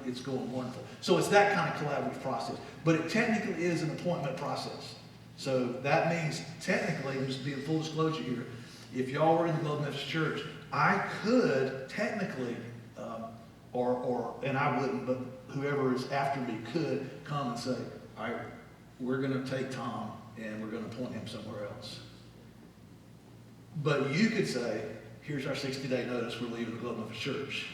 wonderful. So it's that kind of collaborative process. But it technically is an appointment process. So that means technically, just being full disclosure here, if y'all were in the Global Methodist Church, I could technically, and I wouldn't, but whoever is after me could come and say, all right, we're going to take Tom and we're going to appoint him somewhere else. But you could say, here's our 60-day notice, we're leaving the Global Methodist Church.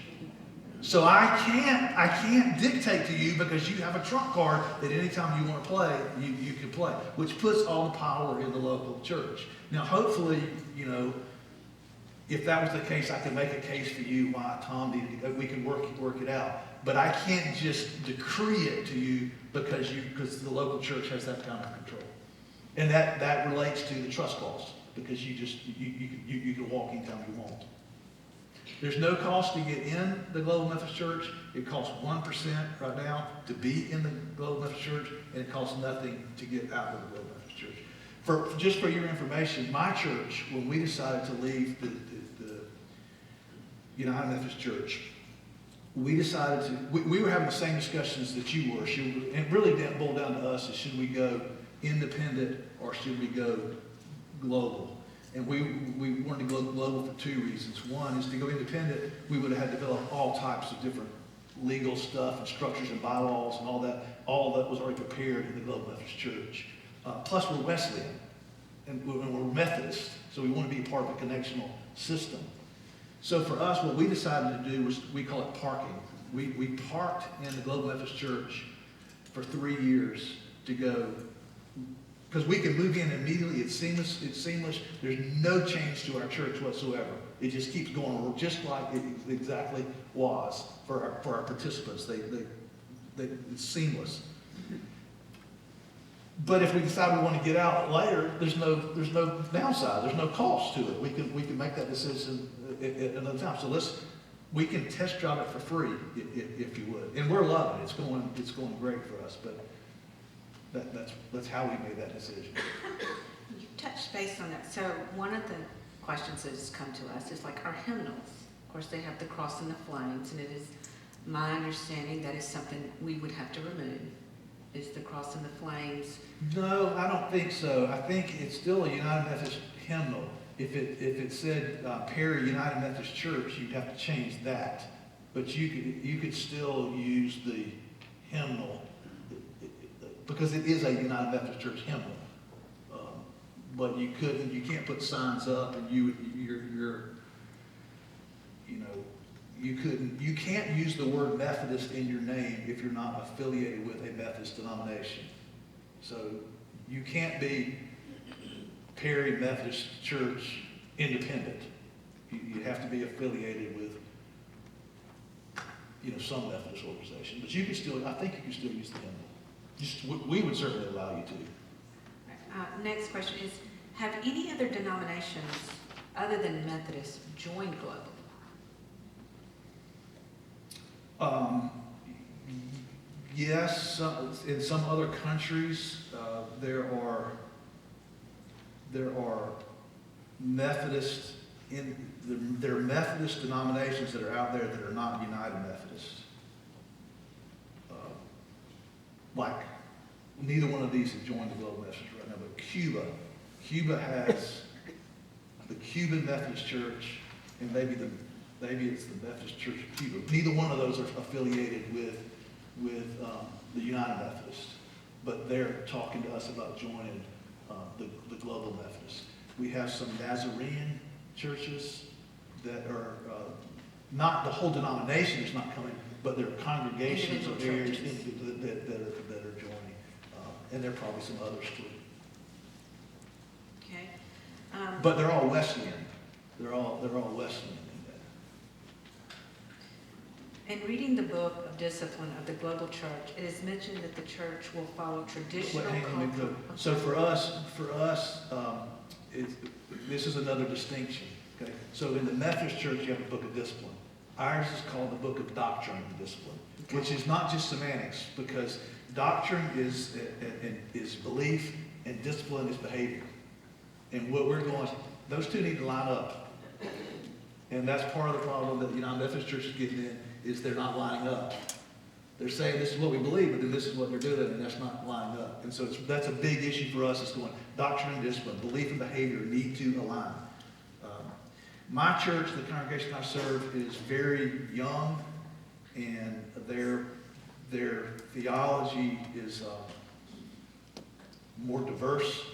So I can't dictate to you because you have a trump card that anytime you want to play, you can play, which puts all the power in the local church. Now, hopefully, if that was the case, I could make a case for you why Tom needed to go. We can work it out. But I can't just decree it to you because the local church has that kind of control. And that relates to the trust clause, because you can walk anytime you want. There's no cost to get in the Global Methodist Church. It costs 1% right now to be in the Global Methodist Church, and it costs nothing to get out of the Global Methodist Church. Just for your information, my church, when we decided to leave the United Methodist Church, we decided we were having the same discussions that you were. And it really didn't boil down to us, is should we go independent or should we go global? And we wanted to go global for two reasons. One is to go independent, we would have had to develop all types of different legal stuff and structures and bylaws and all that. All that was already prepared in the Global Methodist Church. Plus we're Wesleyan and we're Methodist, so we want to be a part of a connectional system. So for us, what we decided to do was, we call it parking. We parked in the Global Methodist Church for 3 years to go, because we can move in immediately. It's seamless. There's no change to our church whatsoever. It just keeps going, just like it exactly was for our participants. It's seamless. But if we decide we want to get out later, there's no downside. There's no cost to it. We can make that decision at another time. So we can test drive it for free if you would. And we're loving it. It's going great for us. But that's how we made that decision. You touched base on that. So one of the questions that has come to us is like our hymnals. Of course, they have the cross and the flames, and it is my understanding that is something we would have to remove, is the cross and the flames. No, I don't think so. I think it's still a United Methodist hymnal. If it said Perry United Methodist Church, you'd have to change that. But you could still use the hymnal, because it is a United Methodist Church hymnal. But you can't put signs up, and you can't use the word Methodist in your name if you're not affiliated with a Methodist denomination. So you can't be Perry Methodist Church Independent. You have to be affiliated with, some Methodist organization. But I think you can still use the hymnal. We would certainly allow you to. Next question is, have any other denominations other than Methodist joined Global? Yes, in some other countries, there are Methodists there are Methodist denominations that are out there that are not United Methodists. Like, neither one of these have joined the Global Methodist right now, but Cuba has the Cuban Methodist Church, and maybe it's the Methodist Church of Cuba. Neither one of those are affiliated with the United Methodist, but they're talking to us about joining the Global Methodist. We have some Nazarene churches that are not the whole denomination is not coming, but there are congregations or Individual areas churches. that are joining, and there are probably some others too. Okay. But they're all Wesleyan. They're all Wesleyan in that. In reading the book of discipline of the global church, it is mentioned that the church will follow traditional Hang on, let me cultural. go. So for us, this is another distinction. Okay, so in the Methodist Church, you have a book of discipline. Ours is called the Book of Doctrine and Discipline, which is not just semantics, because doctrine is belief and discipline is behavior. And what we're going, those two need to line up. And that's part of the problem that the United Methodist Church is getting in, is they're not lining up. They're saying this is what we believe, but then this is what they're doing, and that's not lining up. And so that's a big issue for us. It's going, doctrine and discipline, belief and behavior need to align. My church, the congregation I serve, is very young, and their theology is more diverse.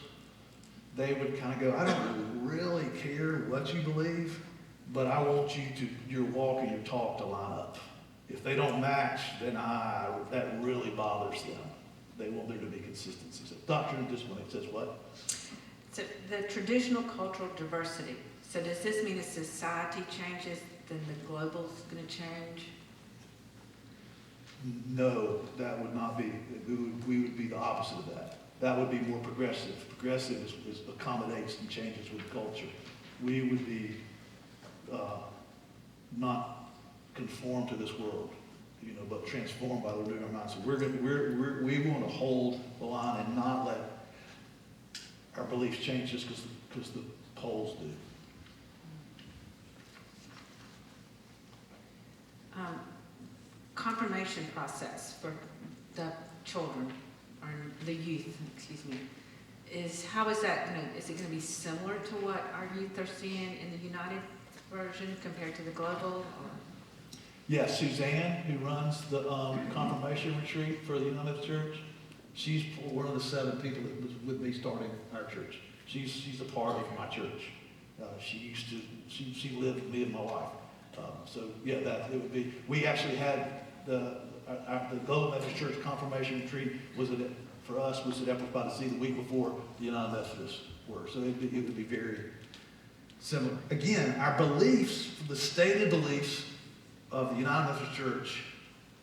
They would kind of go, I don't really care what you believe, but I want your walk and your talk to line up. If they don't match, then that really bothers them. They want there to be consistency. So doctrine and discipline, it says what? So the traditional cultural diversity. So does this mean as society changes, then the global's going to change? No, that would not be. We would be the opposite of that. That would be more progressive. Progressive is accommodates and changes with the culture. We would be not conform to this world, but transformed by the renewing of our minds. So we want to hold the line and not let our beliefs change just because the polls do. Confirmation process for the children, or the youth, excuse me, how is that is it going to be similar to what our youth are seeing in the United version compared to the global? Or? Yes, Suzanne, who runs the confirmation retreat for the United Church, she's one of the 7 people that was with me starting our church. She's a part of my church. She lived with me and my wife. So yeah, that it would be. We actually had the Global Methodist Church confirmation retreat was at Epworth by the Sea the week before the United Methodists were. So it would be very similar. Again, our beliefs, the stated beliefs of the United Methodist Church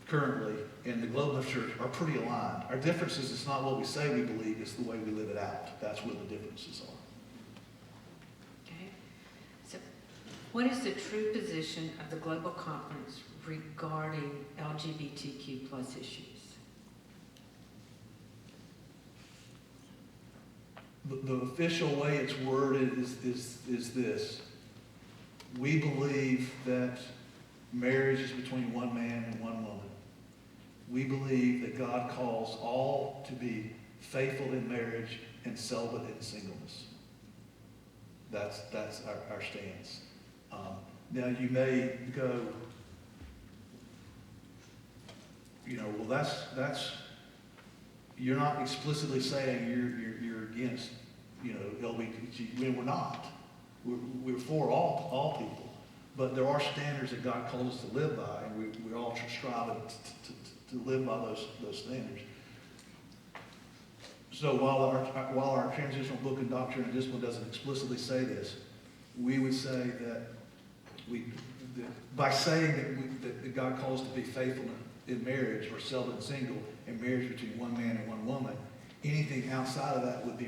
currently and the Global Methodist Church are pretty aligned. Our differences is not what we say we believe; it's the way we live it out. That's where the differences are. What is the true position of the Global Conference regarding LGBTQ plus issues? The official way it's worded is this. We believe that marriage is between one man and one woman. We believe that God calls all to be faithful in marriage and celibate in singleness. That's our stance. Now you may go, well that's you're not explicitly saying you're against LGBTQ. We're not. We're for all people, but there are standards that God calls us to live by, and we're all striving to live by those standards. So while our transitional book and Doctrine and Discipline doesn't explicitly say this, we would say that by saying that God calls us to be faithful in marriage or celibate and single, and marriage between one man and one woman, anything outside of that would be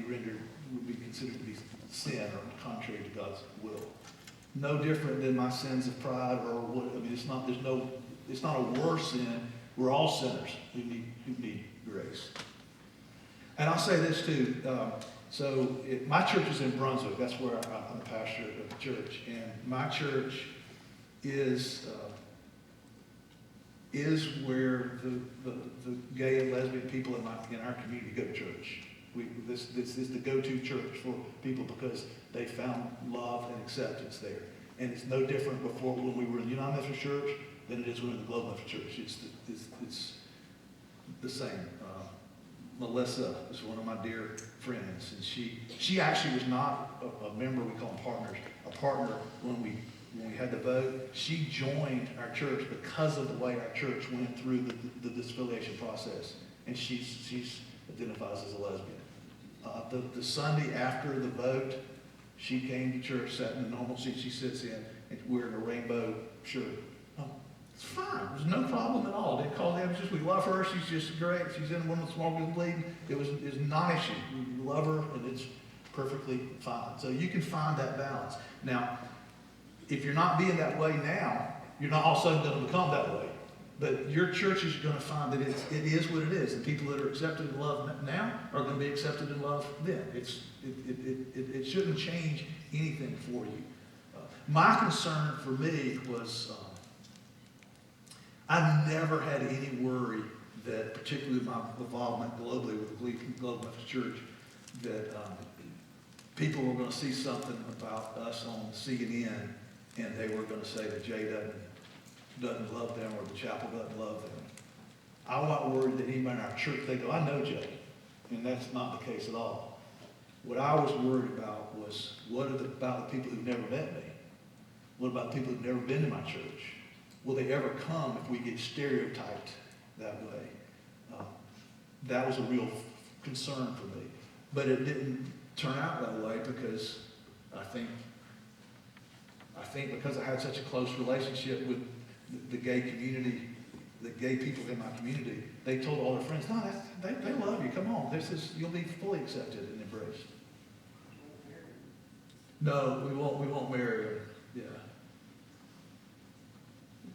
considered to be sin or contrary to God's will. No different than my sins of pride or what. I mean, it's not a worse sin. We're all sinners who need grace. And I'll say this too, my church is in Brunswick, that's where I'm a pastor of the church, and my church is where the gay and lesbian people in our community go to church. This is the go-to church for people because they found love and acceptance there. And it's no different before when we were in the United Methodist Church than it is when we're in the Global Methodist Church. It's the same. Melissa is one of my dear friends, and she actually was not a member, we call them partners, a partner when we had the vote. She joined our church because of the way our church went through the disaffiliation process, and she identifies as a lesbian. The Sunday after the vote, she came to church, sat in the normal seat she sits in, and wearing a rainbow shirt. Oh, it's fine. There's no problem at all. Didn't call them. We love her. She's just great. She's in one of the small group leading. It's not an issue. We love her, and it's perfectly fine. So you can find that balance. Now, if you're not being that way now, you're not all of a sudden going to become that way. But your church is going to find that it is what it is. And people that are accepted in love now are going to be accepted in love then. It shouldn't change anything for you. My concern for me was I never had any worry that, particularly my involvement globally with the Global Methodist Church, that people were going to see something about us on CNN and they were going to say that Jay doesn't love them or the chapel doesn't love them. I wasn't worried that anybody in our church, they go, I know Jay, and that's not the case at all. What I was worried about was, what about the people who've never met me? What about people who've never been to my church? Will they ever come if we get stereotyped that way? That was a real concern for me. But it didn't turn out that way because I think because I had such a close relationship with the gay community, the gay people in my community, they told all their friends, no, they love you, come on, you'll be fully accepted and embraced. No, we won't marry her, yeah.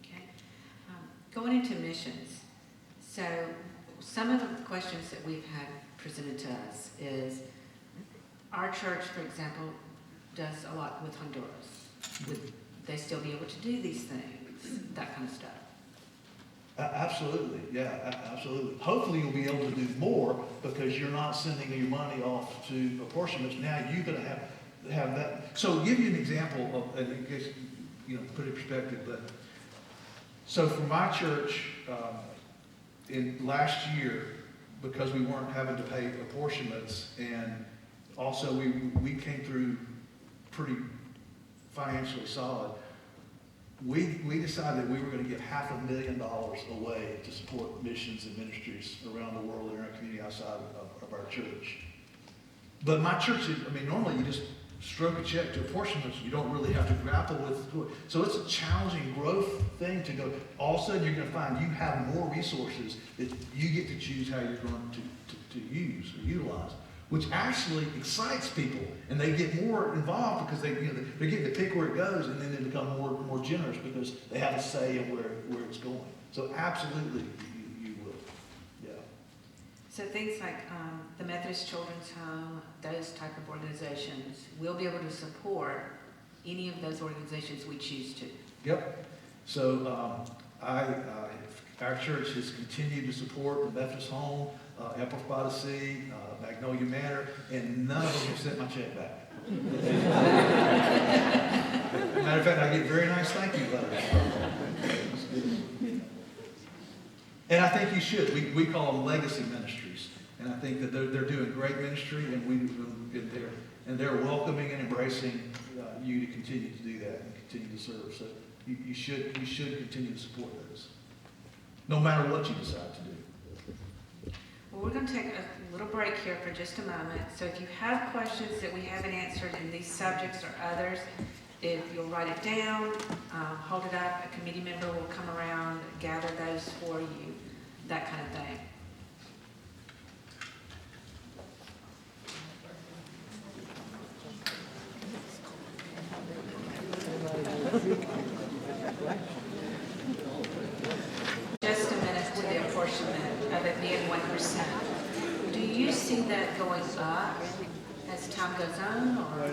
Okay. Going into missions, so some of the questions that we've had presented to us is, our church, for example, does a lot with Honduras. Would they still be able to do these things, that kind of stuff? Absolutely, yeah, absolutely. Hopefully you'll be able to do more because you're not sending your money off to apportionments. Now you're going to have that. So I'll give you an example of, and I guess, put it in perspective, but so for my church, in last year, because we weren't having to pay apportionments, and also we came through pretty financially solid, we decided that we were going to give $500,000 away to support missions and ministries around the world in our community outside of our church. But my church, normally you just stroke a check to apportionments. You don't really have to grapple with. So it's a challenging growth thing to go. All of a sudden you're going to find you have more resources that you get to choose how you're going to use or utilize, which actually excites people, and they get more involved because they get to pick where it goes, and then they become more generous because they have a say in where it's going. So absolutely, you will, yeah. So things like the Methodist Children's Home, those type of organizations, we'll be able to support any of those organizations we choose to. Yep. So our church has continued to support the Methodist Home, Empress by the Sea, Magnolia Manor, and none of them have sent my check back. Matter of fact, I get very nice thank you letters. And I think you should. We call them legacy ministries, and I think that they're doing great ministry, and they're welcoming and embracing you to continue to do that and continue to serve. So you should continue to support those, no matter what you decide to do. Well, we're going to take a little break here for just a moment. So if you have questions that we haven't answered in these subjects or others, if you'll write it down, hold it up, a committee member will come around, gather those for you, that kind of thing. Just a minute to the apportionment of it being 1%. Do you see that that going up as time goes on, or?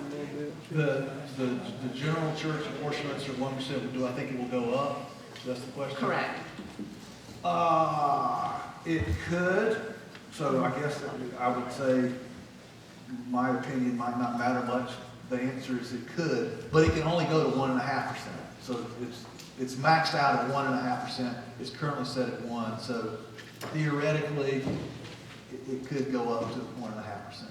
The general church apportionments are 1%. Do I think it will go up? That's the question? Correct. It could. So I guess I would say my opinion might not matter much. The answer is it could, but it can only go to 1.5%. So it's maxed out at 1.5%. It's currently set at 1%. So theoretically, it could go up to 1.5%.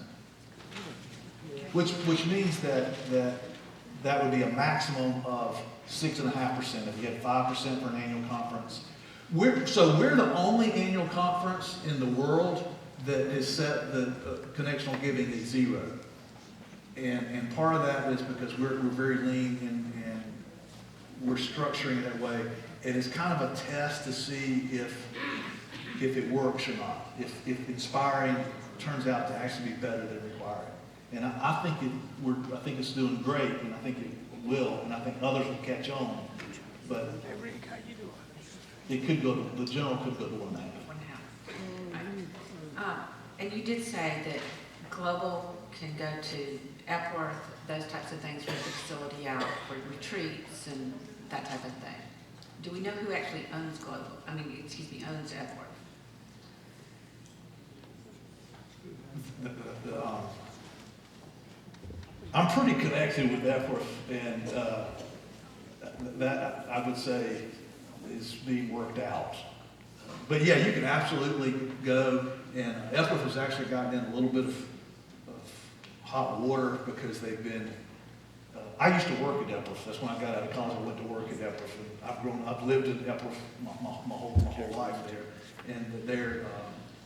Which means that would be a maximum of 6.5%. If you had 5% for an annual conference. We're the only annual conference in the world that has set the connectional giving at 0. And part of that is because we're very lean and we're structuring it that way. And it's kind of a test to see if it works or not. If inspiring turns out to actually be better than requiring. And I think it's doing great, and I think it will, and I think others will catch on. But it could go. The general could go to 1.5. And you did say that Global can go to Epworth, those types of things, for the facility out for retreats and that type of thing. Do we know who actually owns Global? Owns Epworth? I'm pretty connected with Epworth, and that I would say is being worked out. But yeah, you can absolutely go, and Epworth has actually gotten in a little bit of hot water because they've been, I used to work at Epworth. That's when I got out of college. I went to work at Epworth. And I've lived in Epworth my whole life there. And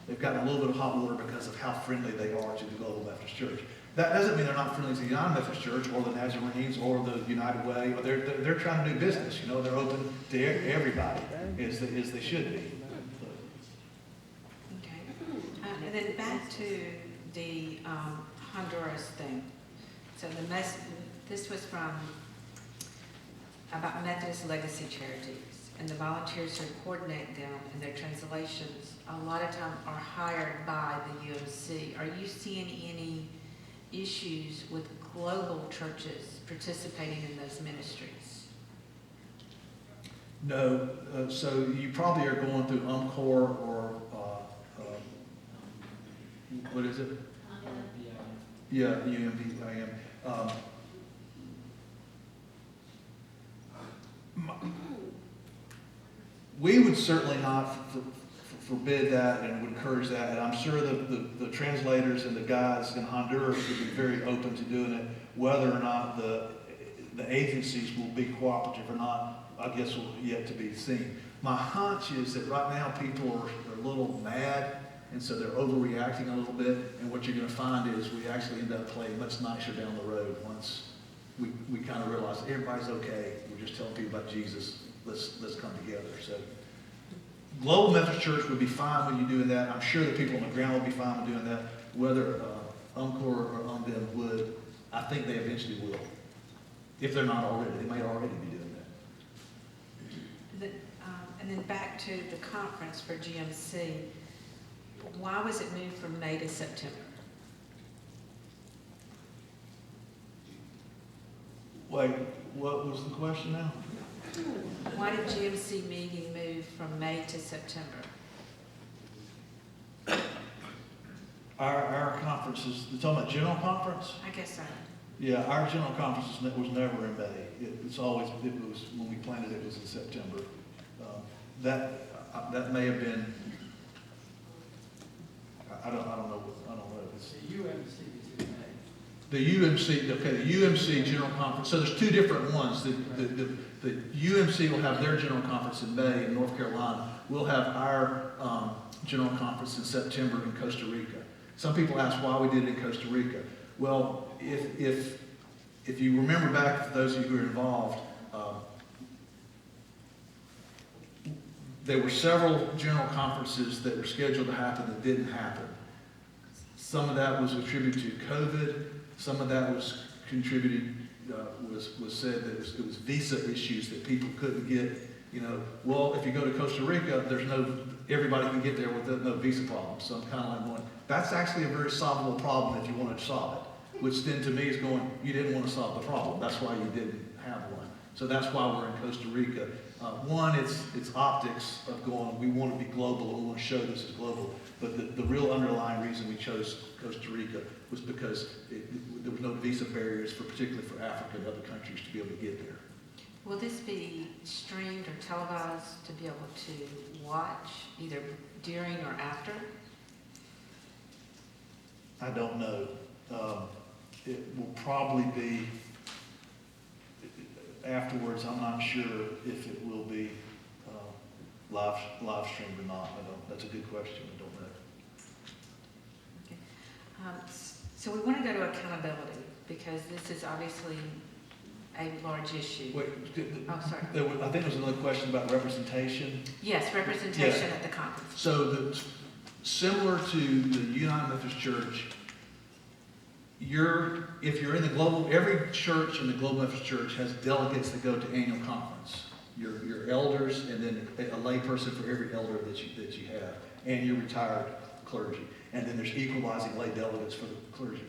they've gotten a little bit of hot water because of how friendly they are to the Global Baptist Church. That doesn't mean they're not friendly to the United Methodist Church or the Nazarenes or the United Way. Or they're trying to do business. You know, they're open to everybody as they should be. Okay. And then back to the Honduras thing. So this was from about Methodist Legacy Charities, and the volunteers who coordinate them and their translations a lot of time are hired by the UMC. Are you seeing any issues with global churches participating in those ministries? No. So you probably are going through UMCOR or what is it? Yeah, UMBIM. We would certainly not forbid that and would encourage that. And I'm sure the translators and the guys in Honduras would be very open to doing it. Whether or not the agencies will be cooperative or not, I guess will yet to be seen. My hunch is that right now people are a little mad, and so they're overreacting a little bit. And what you're going to find is we actually end up playing much nicer down the road once we kind of realize everybody's okay. We're just telling people about Jesus. Let's come together. So Global Methodist Church would be fine with you doing that. I'm sure the people on the ground would be fine with doing that. Whether UMCOR or UMBIM would, I think they eventually will. If they're not already, they might already be doing that. And then back to the conference for GMC. Why was it moved from May to September? Wait, what was the question now? Why did GMC meeting move from May to September? Our conferences, you're talking about general conference? I guess so. Yeah, our general conference was never in May. It was when we planned it was in September. That may have been, I don't know. It's, the UMC General Conference. So there's two different ones. The UMC will have their General Conference in May in North Carolina. We'll have our General Conference in September in Costa Rica. Some people ask why we did it in Costa Rica. Well, if you remember back, for those of you who are involved, there were several General Conferences that were scheduled to happen that didn't happen. Some of that was attributed to COVID. Some of that was contributed, was said that it was visa issues that people couldn't get. You know, well, if you go to Costa Rica, there's no everybody can get there with no visa problem. So I'm kind of like going, that's actually a very solvable problem if you want to solve it. Which then to me is going, you didn't want to solve the problem. That's why you didn't have one. So that's why we're in Costa Rica. One, it's optics of going, we want to be global, we want to show this is global. But the real underlying reason we chose Costa Rica was because there was no visa barriers, particularly for Africa and other countries to be able to get there. Will this be streamed or televised to be able to watch either during or after? I don't know. It will probably be afterwards. I'm not sure if it will be live streamed or not. That's a good question. I don't know. Okay. So we want to go to accountability because this is obviously a large issue. Wait, Oh, sorry. I think there was another question about representation. Yes, representation at the conference. So similar to the United Methodist Church, if you're in the global, every church in the Global Methodist Church has delegates that go to annual conference. Your elders, and then a lay person for every elder that you have, and your retired clergy. And then there's equalizing lay delegates for the clergy.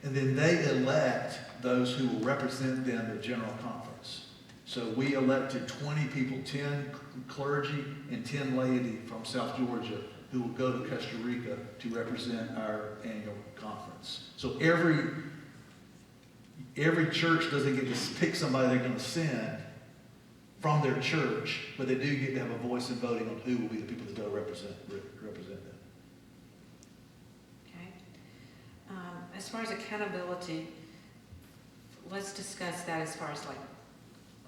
And then they elect those who will represent them at General Conference. So we elected 20 people, 10 clergy and 10 laity from South Georgia, who will go to Costa Rica to represent our annual conference. So every church doesn't get to pick somebody they're going to send from their church, but they do get to have a voice in voting on who will be the people that go represent them. Okay. As far as accountability, let's discuss that as far as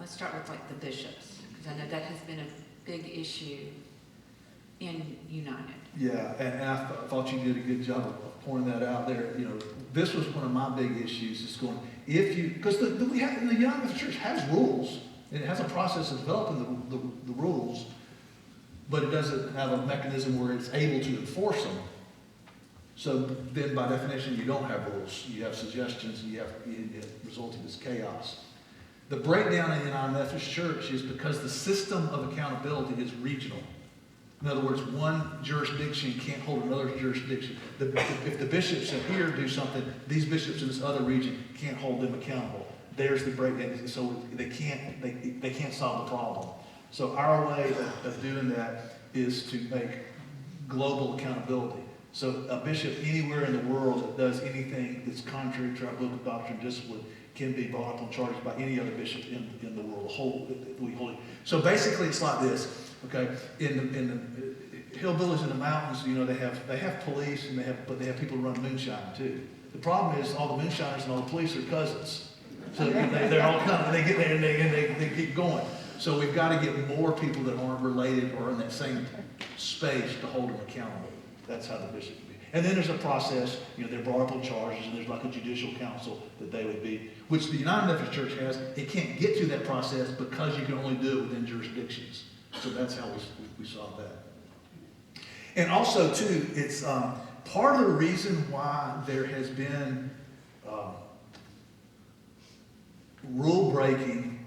let's start with the bishops, because I know that has been a big issue in United. Yeah, and I thought you did a good job of pointing that out there. This was one of my big issues, is going, because the United Methodist Church has rules, and it has a process of developing the rules, but it doesn't have a mechanism where it's able to enforce them. So then by definition, you don't have rules. You have suggestions, and it results in this chaos. The breakdown in the United Methodist Church is because the system of accountability is regional. In other words, one jurisdiction can't hold another jurisdiction. If the bishops in here do something, these bishops in this other region can't hold them accountable. There's the breakdown. So they can't solve the problem. So our way of doing that is to make global accountability. So a bishop anywhere in the world that does anything that's contrary to our biblical doctrine and discipline can be brought up on charges by any other bishop in the world. So basically, it's like this. Okay, in the hillbillies in the mountains, they have police but they have people who run moonshine too. The problem is all the moonshiners and all the police are cousins. So they're all coming. They get there and they keep going. So we've got to get more people that aren't related or in that same space to hold them accountable. That's how the bishop would be. And then there's a process. They're brought up on charges, and there's like a judicial council that they would be, which the United Methodist Church has. It can't get to that process because you can only do it within jurisdictions. So that's how we solve that. And also, too, it's part of the reason why there has been rule breaking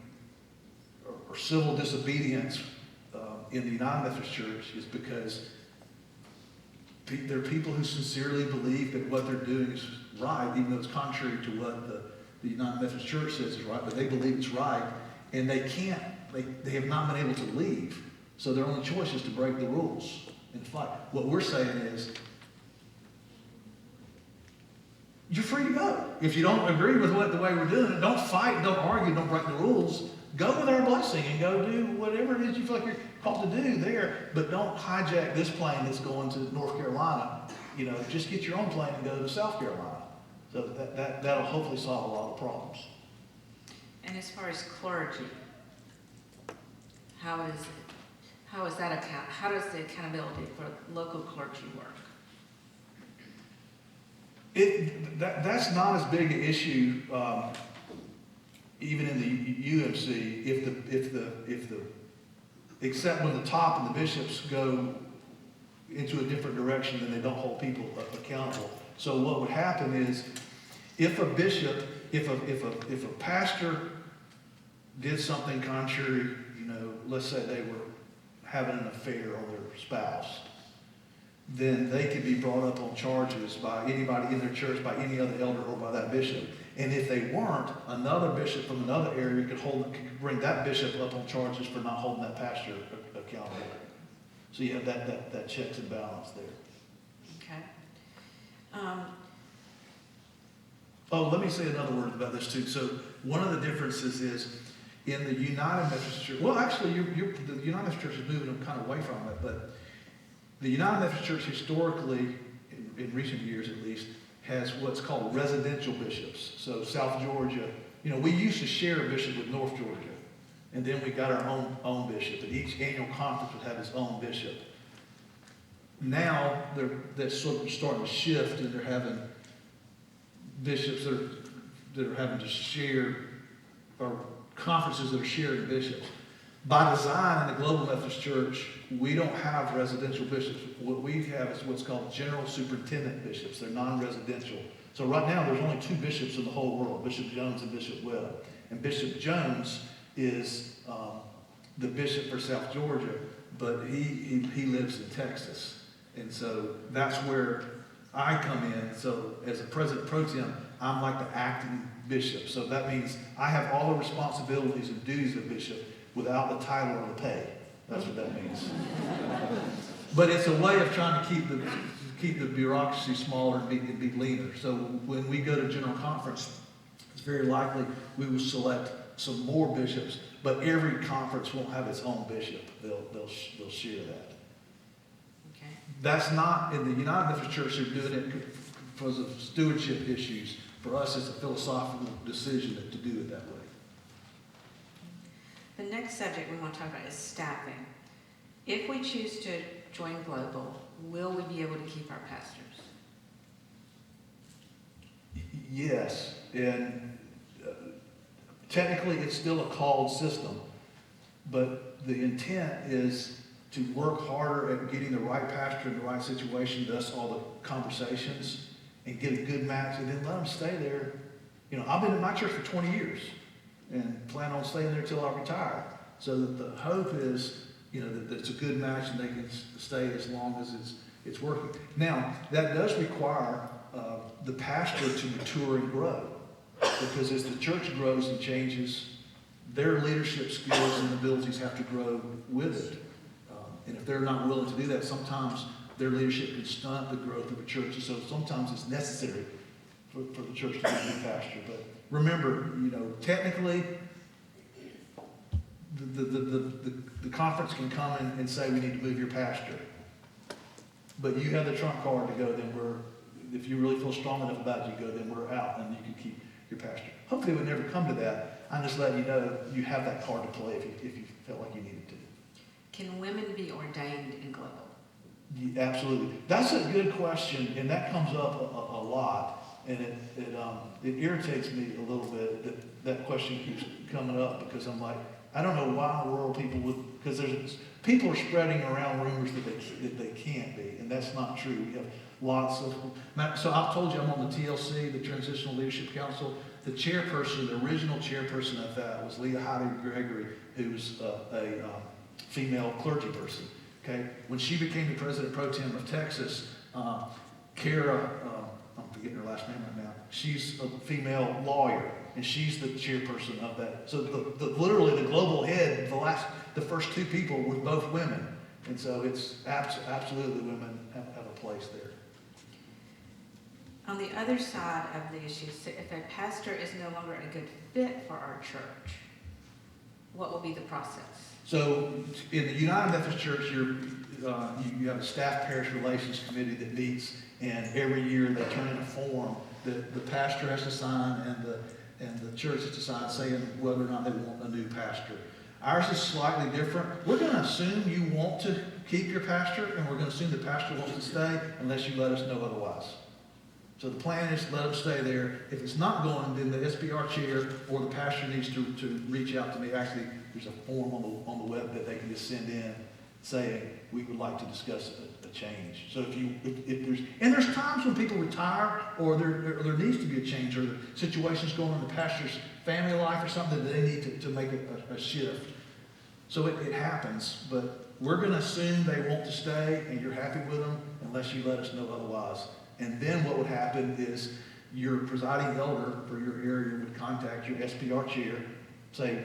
or civil disobedience in the United Methodist Church is because there are people who sincerely believe that what they're doing is right, even though it's contrary to what the United Methodist Church says is right, but they believe it's right, and they have not been able to leave. So their only choice is to break the rules and fight. What we're saying is, you're free to go. If you don't agree with the way we're doing it, don't fight, don't argue, don't break the rules. Go with our blessing and go do whatever it is you feel like you're called to do there, but don't hijack this plane that's going to North Carolina. Just get your own plane and go to South Carolina. So that'll hopefully solve a lot of problems. And as far as clergy, how does the accountability for local clergy work? That's not as big an issue, even in the UMC, except when the top and the bishops go into a different direction, then they don't hold people accountable. So what would happen is, if a pastor did something contrary, let's say they were having an affair on their spouse, then they could be brought up on charges by anybody in their church, by any other elder, or by that bishop. And if they weren't, another bishop from another area could bring that bishop up on charges for not holding that pastor accountable. So you have that checks and balance there. Okay. Oh, let me say another word about this too. So one of the differences is in the United Methodist Church. Well, actually, the United Methodist Church is moving them kind of away from it, but the United Methodist Church historically, in recent years at least, has what's called residential bishops. So South Georgia, we used to share a bishop with North Georgia, and then we got our own bishop, and each annual conference would have its own bishop. Now they're sort of starting to shift, and they're having bishops that are having to share, or conferences that are sharing bishops. By design, in the Global Methodist Church, we don't have residential bishops. What we have is what's called general superintendent bishops. They're non-residential. So right now, there's only 2 bishops in the whole world, Bishop Jones and Bishop Webb. And Bishop Jones is the bishop for South Georgia, but he lives in Texas. And so that's where I come in. So as a president pro tem, I'm like the acting bishop. So that means I have all the responsibilities and duties of bishop without the title or the pay. That's what that means. But it's a way of trying to keep the bureaucracy smaller and be leaner. So when we go to General Conference, it's very likely we will select some more bishops, but every conference won't have its own bishop. They'll share that. Okay. That's not, in the United Methodist Church, they're doing it because of stewardship issues. For us, it's a philosophical decision to do it that way. The next subject we want to talk about is staffing. If we choose to join Global, will we be able to keep our pastors? Yes, and technically it's still a called system, but the intent is to work harder at getting the right pastor in the right situation, thus all the conversations, and get a good match, and then let them stay there. I've been in my church for 20 years and plan on staying there till I retire. So that the hope is, that it's a good match and they can stay as long as it's working. Now, that does require the pastor to mature and grow, because as the church grows and changes, their leadership skills and abilities have to grow with it. And if they're not willing to do that, sometimes their leadership can stunt the growth of a church. And so sometimes it's necessary for the church to be a new pastor. But remember, technically, the conference can come and say we need to move your pastor. But you have the trump card to go, then if you really feel strong enough about it, you go, then we're out and you can keep your pastor. Hopefully it would never come to that. I'm just letting you know you have that card to play if you felt like you needed to. Can women be ordained in Global? Yeah, absolutely. That's a good question, and that comes up a lot, and it irritates me a little bit that question keeps coming up, because I'm like, I don't know why in the world people would, because people are spreading around rumors that they can't be, and that's not true. We have lots of, so I've told you I'm on the TLC, the Transitional Leadership Council. The chairperson, the original chairperson of that was Leah Heidi Gregory, who's a female clergy person. Okay, when she became the president pro tem of Texas, Kara, I'm forgetting her last name right now. She's a female lawyer, and she's the chairperson of that. So literally the global head, the first 2 people were both women, and so it's absolutely women have a place there. On the other side of the issue, so if a pastor is no longer a good fit for our church, what will be the process? So in the United Methodist Church, you have a staff parish relations committee that meets, and every year they turn in a form that the pastor has to sign and the church has to sign, saying whether or not they want a new pastor. Ours is slightly different. We're going to assume you want to keep your pastor, and we're going to assume the pastor wants to stay unless you let us know otherwise. So the plan is to let them stay there. If it's not going, then the SBR chair or the pastor needs to reach out to me. Actually, there's a form on the web that they can just send in saying we would like to discuss a change. So if there's times when people retire or there needs to be a change, or the situation's going on in the pastor's family life or something that they need to make a shift. So it happens, but we're going to assume they want to stay and you're happy with them, unless you let us know otherwise. And then what would happen is your presiding elder for your area would contact your SPR chair, say,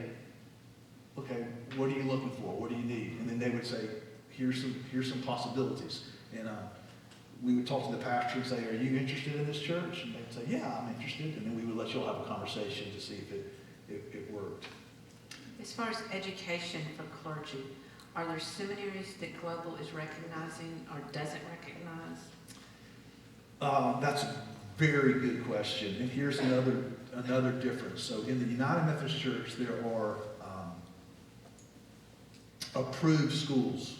okay, what are you looking for? What do you need? And then they would say, here's some possibilities. And we would talk to the pastor and say, are you interested in this church? And they'd say, yeah, I'm interested. And then we would let you all have a conversation to see if it worked. As far as education for clergy, are there seminaries that Global is recognizing or doesn't recognize? That's a very good question. And here's another difference. So in the United Methodist Church, there are approved schools.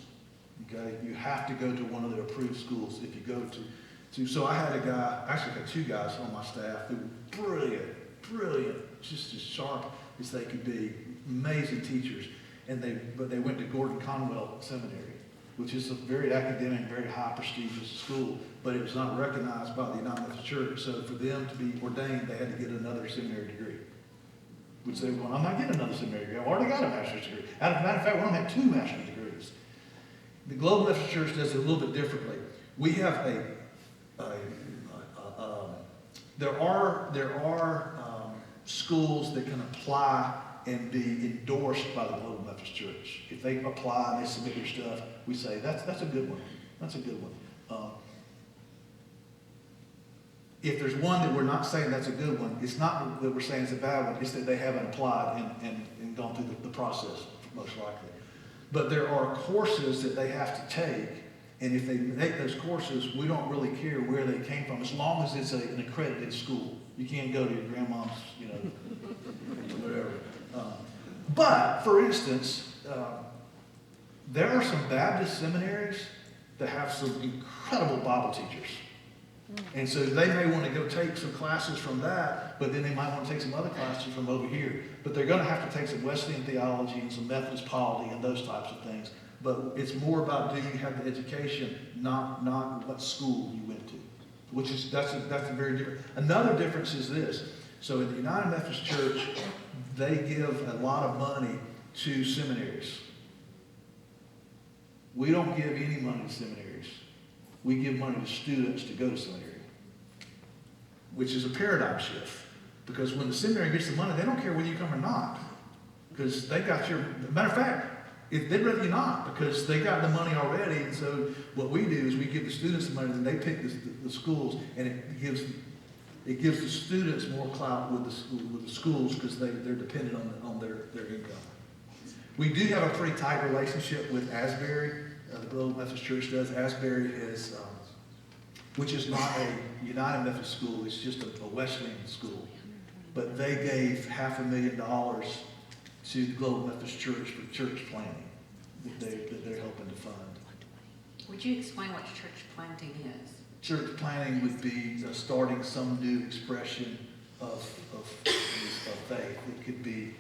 Okay, you have to go to one of the approved schools if you go to. So I had a guy, actually I had two guys on my staff who were brilliant, just as sharp as they could be, amazing teachers. But they went to Gordon Conwell Seminary, which is a very academic, very high prestigious school, but it was not recognized by the United Methodist Church. So for them to be ordained, they had to get another seminary degree. Which they were going, I'm not getting another seminary degree. I've already got a master's degree. As a matter of fact, one of them had 2 master's degrees. The Global Methodist Church does it a little bit differently. We have there are schools that can apply and be endorsed by the Global Methodist Church. If they apply and they submit their stuff, we say, that's a good one. That's a good one. If there's one that we're not saying that's a good one, it's not that we're saying it's a bad one, it's that they haven't applied and gone through the process, most likely. But there are courses that they have to take, and if they take those courses, we don't really care where they came from, as long as it's an accredited school. You can't go to your grandma's, whatever. But, for instance, there are some Baptist seminaries that have some incredible Bible teachers. And so they may want to go take some classes from that, but then they might want to take some other classes from over here. But they're going to have to take some Wesleyan theology and some Methodist polity and those types of things. But it's more about do you have the education, not what school you went to, which is that's a very different. Another difference is this. So in the United Methodist Church, they give a lot of money to seminaries. We don't give any money to seminaries. We give money to students to go to seminary, which is a paradigm shift. Because when the seminary gets the money, they don't care whether you come or not. Because they got your, matter of fact, they'd rather you not, because they got the money already. And so what we do is we give the students the money, and they pick the schools, and it gives the students more clout with the schools because they're dependent on their income. We do have a pretty tight relationship with Asbury. The Global Methodist Church does. Asbury is, which is not a United Methodist school, it's just a Wesleyan school. But they gave $500,000 to the Global Methodist Church for church planting that they're helping to fund. Would you explain what church planting is? Church planting would be starting some new expression of faith. It could be,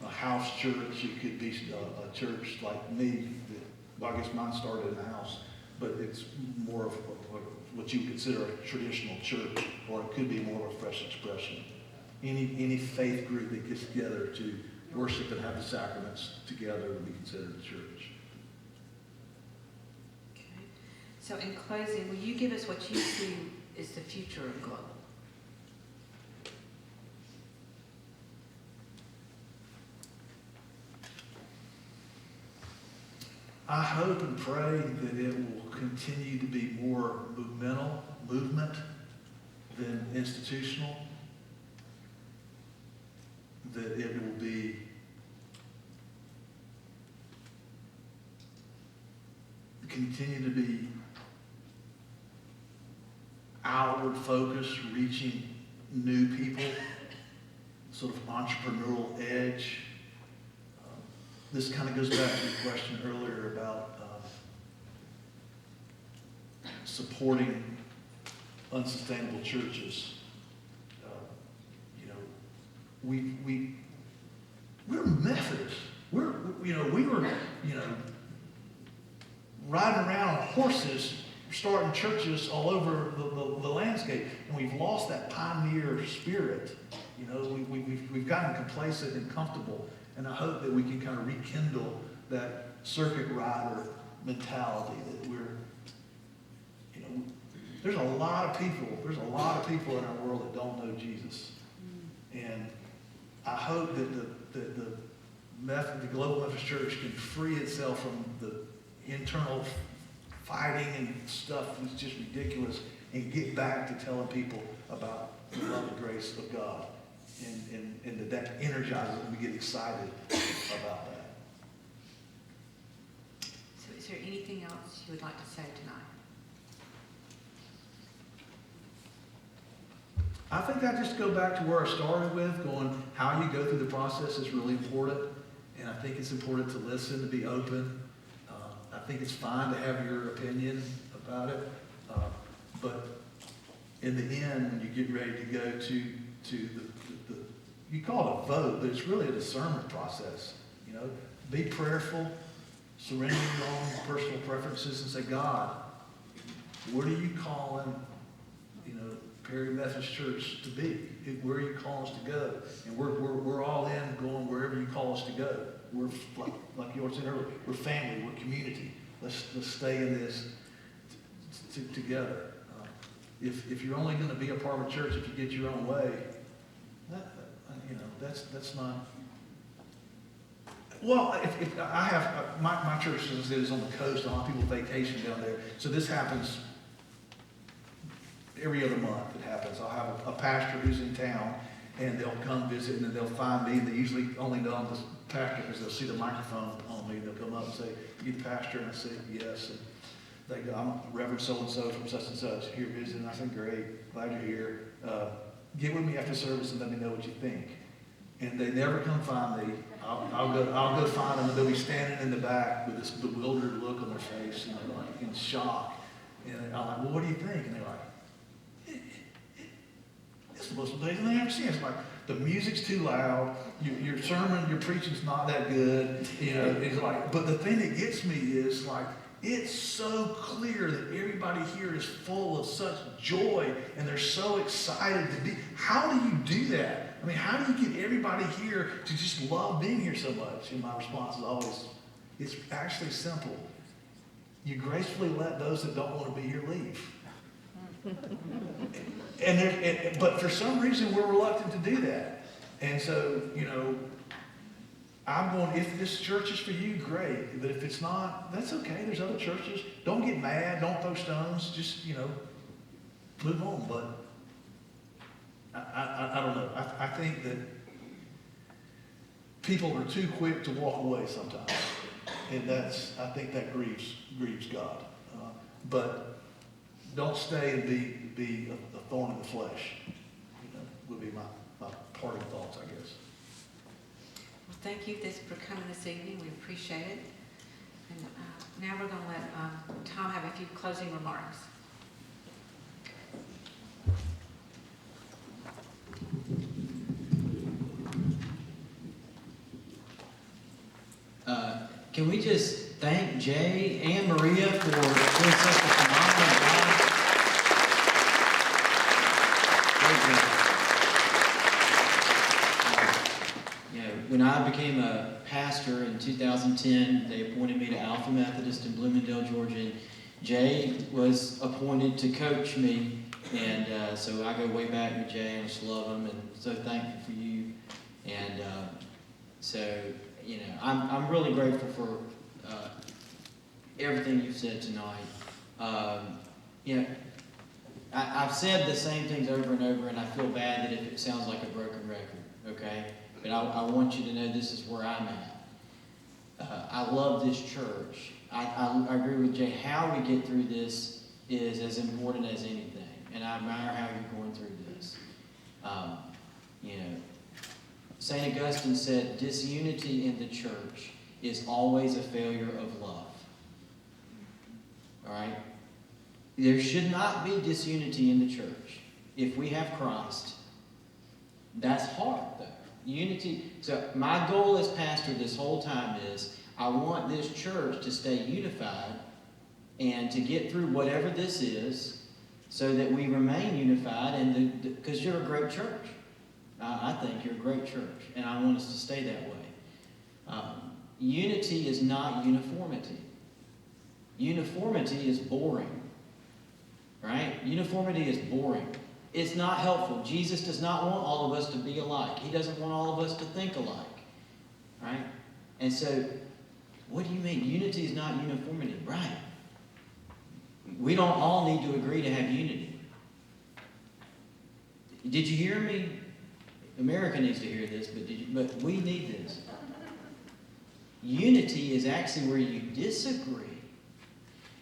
a house church. It could be a church like me. Well, I guess mine started in a house, but it's more of what you would consider a traditional church, or it could be more of a fresh expression. Any faith group that gets together to worship and have the sacraments together would be considered a church. Okay. So in closing, will you give us what you see is the future of Global? I hope and pray that it will continue to be more movement than institutional. That it will be continue to be outward focused, reaching new people, sort of entrepreneurial edge. This kind of goes back to the question earlier about supporting unsustainable churches. We're Methodists. We were riding around on horses, starting churches all over the landscape, and we've lost that pioneer spirit. We've gotten complacent and comfortable. And I hope that we can kind of rekindle that circuit rider mentality that we're, you know, there's a lot of people in our world that don't know Jesus. And I hope that the Global Methodist Church can free itself from the internal fighting and stuff that's just ridiculous and get back to telling people about the love and grace of God. And that energizes them to get excited about that. So is there anything else you would like to say tonight? I think I just go back to where I started with, going how you go through the process is really important. And I think it's important to listen, to be open. I think it's fine to have your opinion about it. But in the end, when you get ready to go to the you call it a vote, but it's really a discernment process. You know, be prayerful, surrender your own personal preferences and say, God, what are you calling, you know, Perry Methodist Church to be? Where are you calling us to go? And we're all in going wherever you call us to go. We're, like you said earlier, we're family, we're community. Let's stay in this together. If you're only going to be a part of a church if you get your own way, you know, that's not. Well, if I have my church is on the coast, a lot of people vacation down there, so this happens every other month. It happens. I'll have a pastor who's in town, and they'll come visit, and then they'll find me. And they usually only know I'm the pastor because they'll see the microphone on me. They'll come up and say, "You the pastor?" And I say, "Yes." And they go, "I'm Reverend so and so from such and such here visiting." I say, "Great, glad you're here. Get with me after service and let me know what you think." And they never come find me. I'll go find them, and they'll be standing in the back with this bewildered look on their face, and they're like in shock. And I'm like, "Well, what do you think?" And they're like, "It's the most amazing thing I've ever seen." It's like the music's too loud, your sermon, your preaching's not that good. You know, it's like, but the thing that gets me is like, it's so clear that everybody here is full of such joy and they're so excited to be. How do you do that? I mean, how do you get everybody here to just love being here so much? And my response is always, it's actually simple. You gracefully let those that don't want to be here leave. But for some reason, we're reluctant to do that. And so, you know, I'm going, if this church is for you, great. But if it's not, that's okay. There's other churches. Don't get mad. Don't throw stones. Just, you know, move on. But I don't know. I think that people are too quick to walk away sometimes. And I think that grieves God. But don't stay and be a thorn in the flesh. You know, would be my parting thoughts, I guess. Well, thank you for coming this evening. We appreciate it. And now we're going to let Tom have a few closing remarks. Can we just thank Jay and Maria for doing such a phenomenal job? You know, when I became a pastor in 2010, they appointed me to Alpha Methodist in Bloomingdale, Georgia. And Jay was appointed to coach me, and so I go way back with Jay. I just love him, and so thankful for you. And so, you know, I'm really grateful for everything you've said tonight. You know, I've said the same things over and over, and I feel bad that if it sounds like a broken record, okay? But I want you to know this is where I'm at. I love this church. I agree with Jay. How we get through this is as important as anything, and I admire how you're going through this. You know, St. Augustine said, disunity in the church is always a failure of love. All right? There should not be disunity in the church. If we have Christ, that's hard, though. Unity. So my goal as pastor this whole time is I want this church to stay unified and to get through whatever this is so that we remain unified, and because you're a great church. I think you're a great church, and I want us to stay that way. Unity is not uniformity. uniformity is boring, right? Uniformity is boring. It's not helpful. Jesus does not want all of us to be alike. He doesn't want all of us to think alike, right? And so, what do you mean? Unity is not uniformity, right? We don't all need to agree to have unity. Did you hear me? America needs to hear this, but we need this. Unity is actually where you disagree,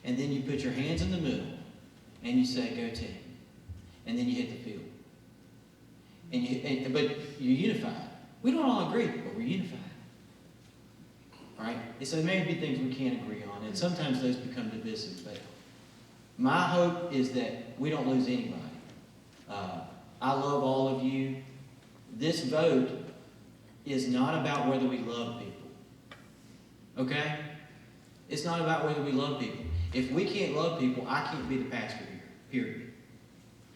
and then you put your hands in the middle, and you say, "Go team," and then you hit the field. But you're unified. We don't all agree, but we're unified. All right? And so there may be things we can't agree on, and sometimes those become divisive. But my hope is that we don't lose anybody. I love all of you. This vote is not about whether we love people. Okay? It's not about whether we love people. If we can't love people, I can't be the pastor here, period.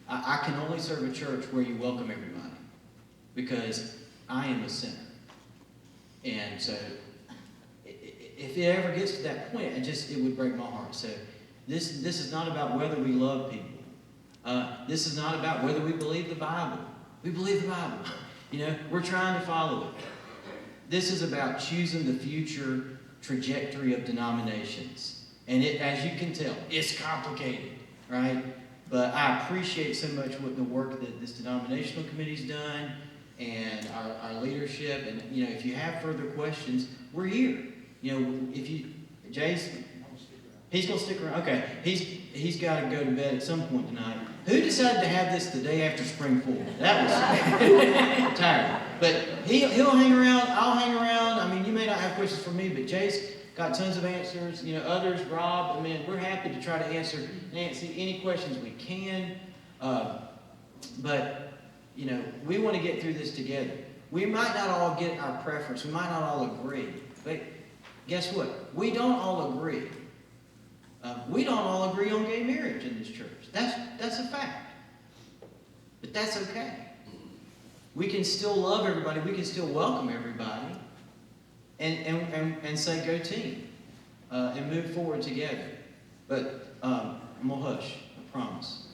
I can only serve a church where you welcome everybody, because I am a sinner. And so, if it ever gets to that point, it would break my heart. So, this is not about whether we love people. This is not about whether we believe the Bible. We believe the Bible. We're trying to follow it. This is about choosing the future trajectory of denominations. And as you can tell, it's complicated, right? But I appreciate so much what the work that this denominational committee's done and our leadership. And, if you have further questions, we're here. Jay's, he's going to stick around. Okay, he's got to go to bed at some point tonight. Who decided to have this the day after spring forward? That was tired. But he'll hang around. I'll hang around. I mean, you may not have questions for me, but Jay's got tons of answers. Others, Rob, we're happy to try to answer Nancy any questions we can. But we want to get through this together. We might not all get our preference. We might not all agree. But guess what? We don't all agree. We don't all agree on gay marriage in this church. That's a fact. But that's okay. We can still love everybody. We can still welcome everybody. And say, "Go team," and move forward together. But I'm going to hush, I promise.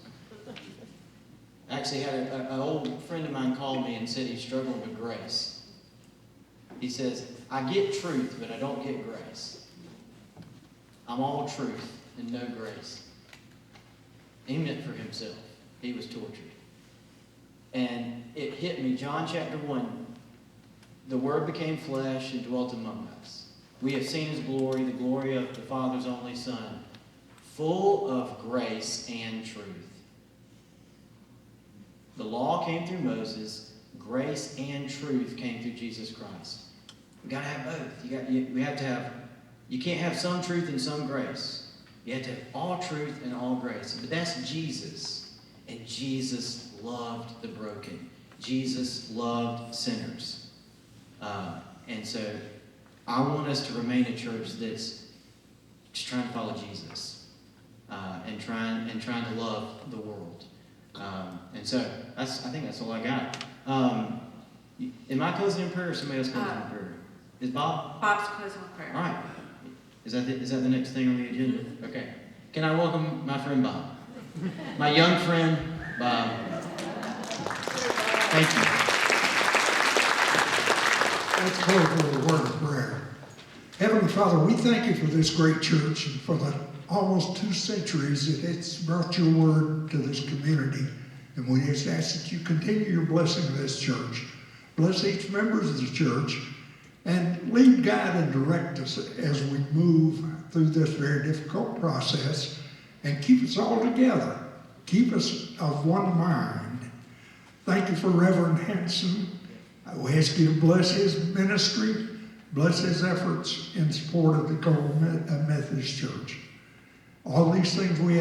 I actually had an old friend of mine call me and said he's struggling with grace. He says, "I get truth, but I don't get grace. I'm all truth and no grace." He meant for himself. He was tortured. And it hit me, John chapter 1, "The Word became flesh and dwelt among us. We have seen His glory, the glory of the Father's only Son, full of grace and truth." The law came through Moses. Grace and truth came through Jesus Christ. We've got to have both. You can't have some truth and some grace. You have to have all truth and all grace. But that's Jesus. And Jesus loved the broken. Jesus loved sinners. And so I want us to remain a church that's just trying to follow Jesus and trying to love the world. And so I think that's all I got. Am I closing in prayer or somebody else closing in prayer? Is Bob? Bob's closing with prayer. All right. Is that the next thing on the agenda? Okay. Can I welcome my friend Bob? My young friend, Bob. Thank you. Let's close with a word of prayer. Heavenly Father, we thank you for this great church and for the almost 2 centuries that it's brought your word to this community. And we just ask that you continue your blessing of this church. Bless each member of the church and lead, guide, and direct us as we move through this very difficult process, and keep us all together. Keep us of one mind. Thank you for Reverend Hanson. We ask you to bless his ministry, bless his efforts in support of the Cold Methodist Church. All these things we ask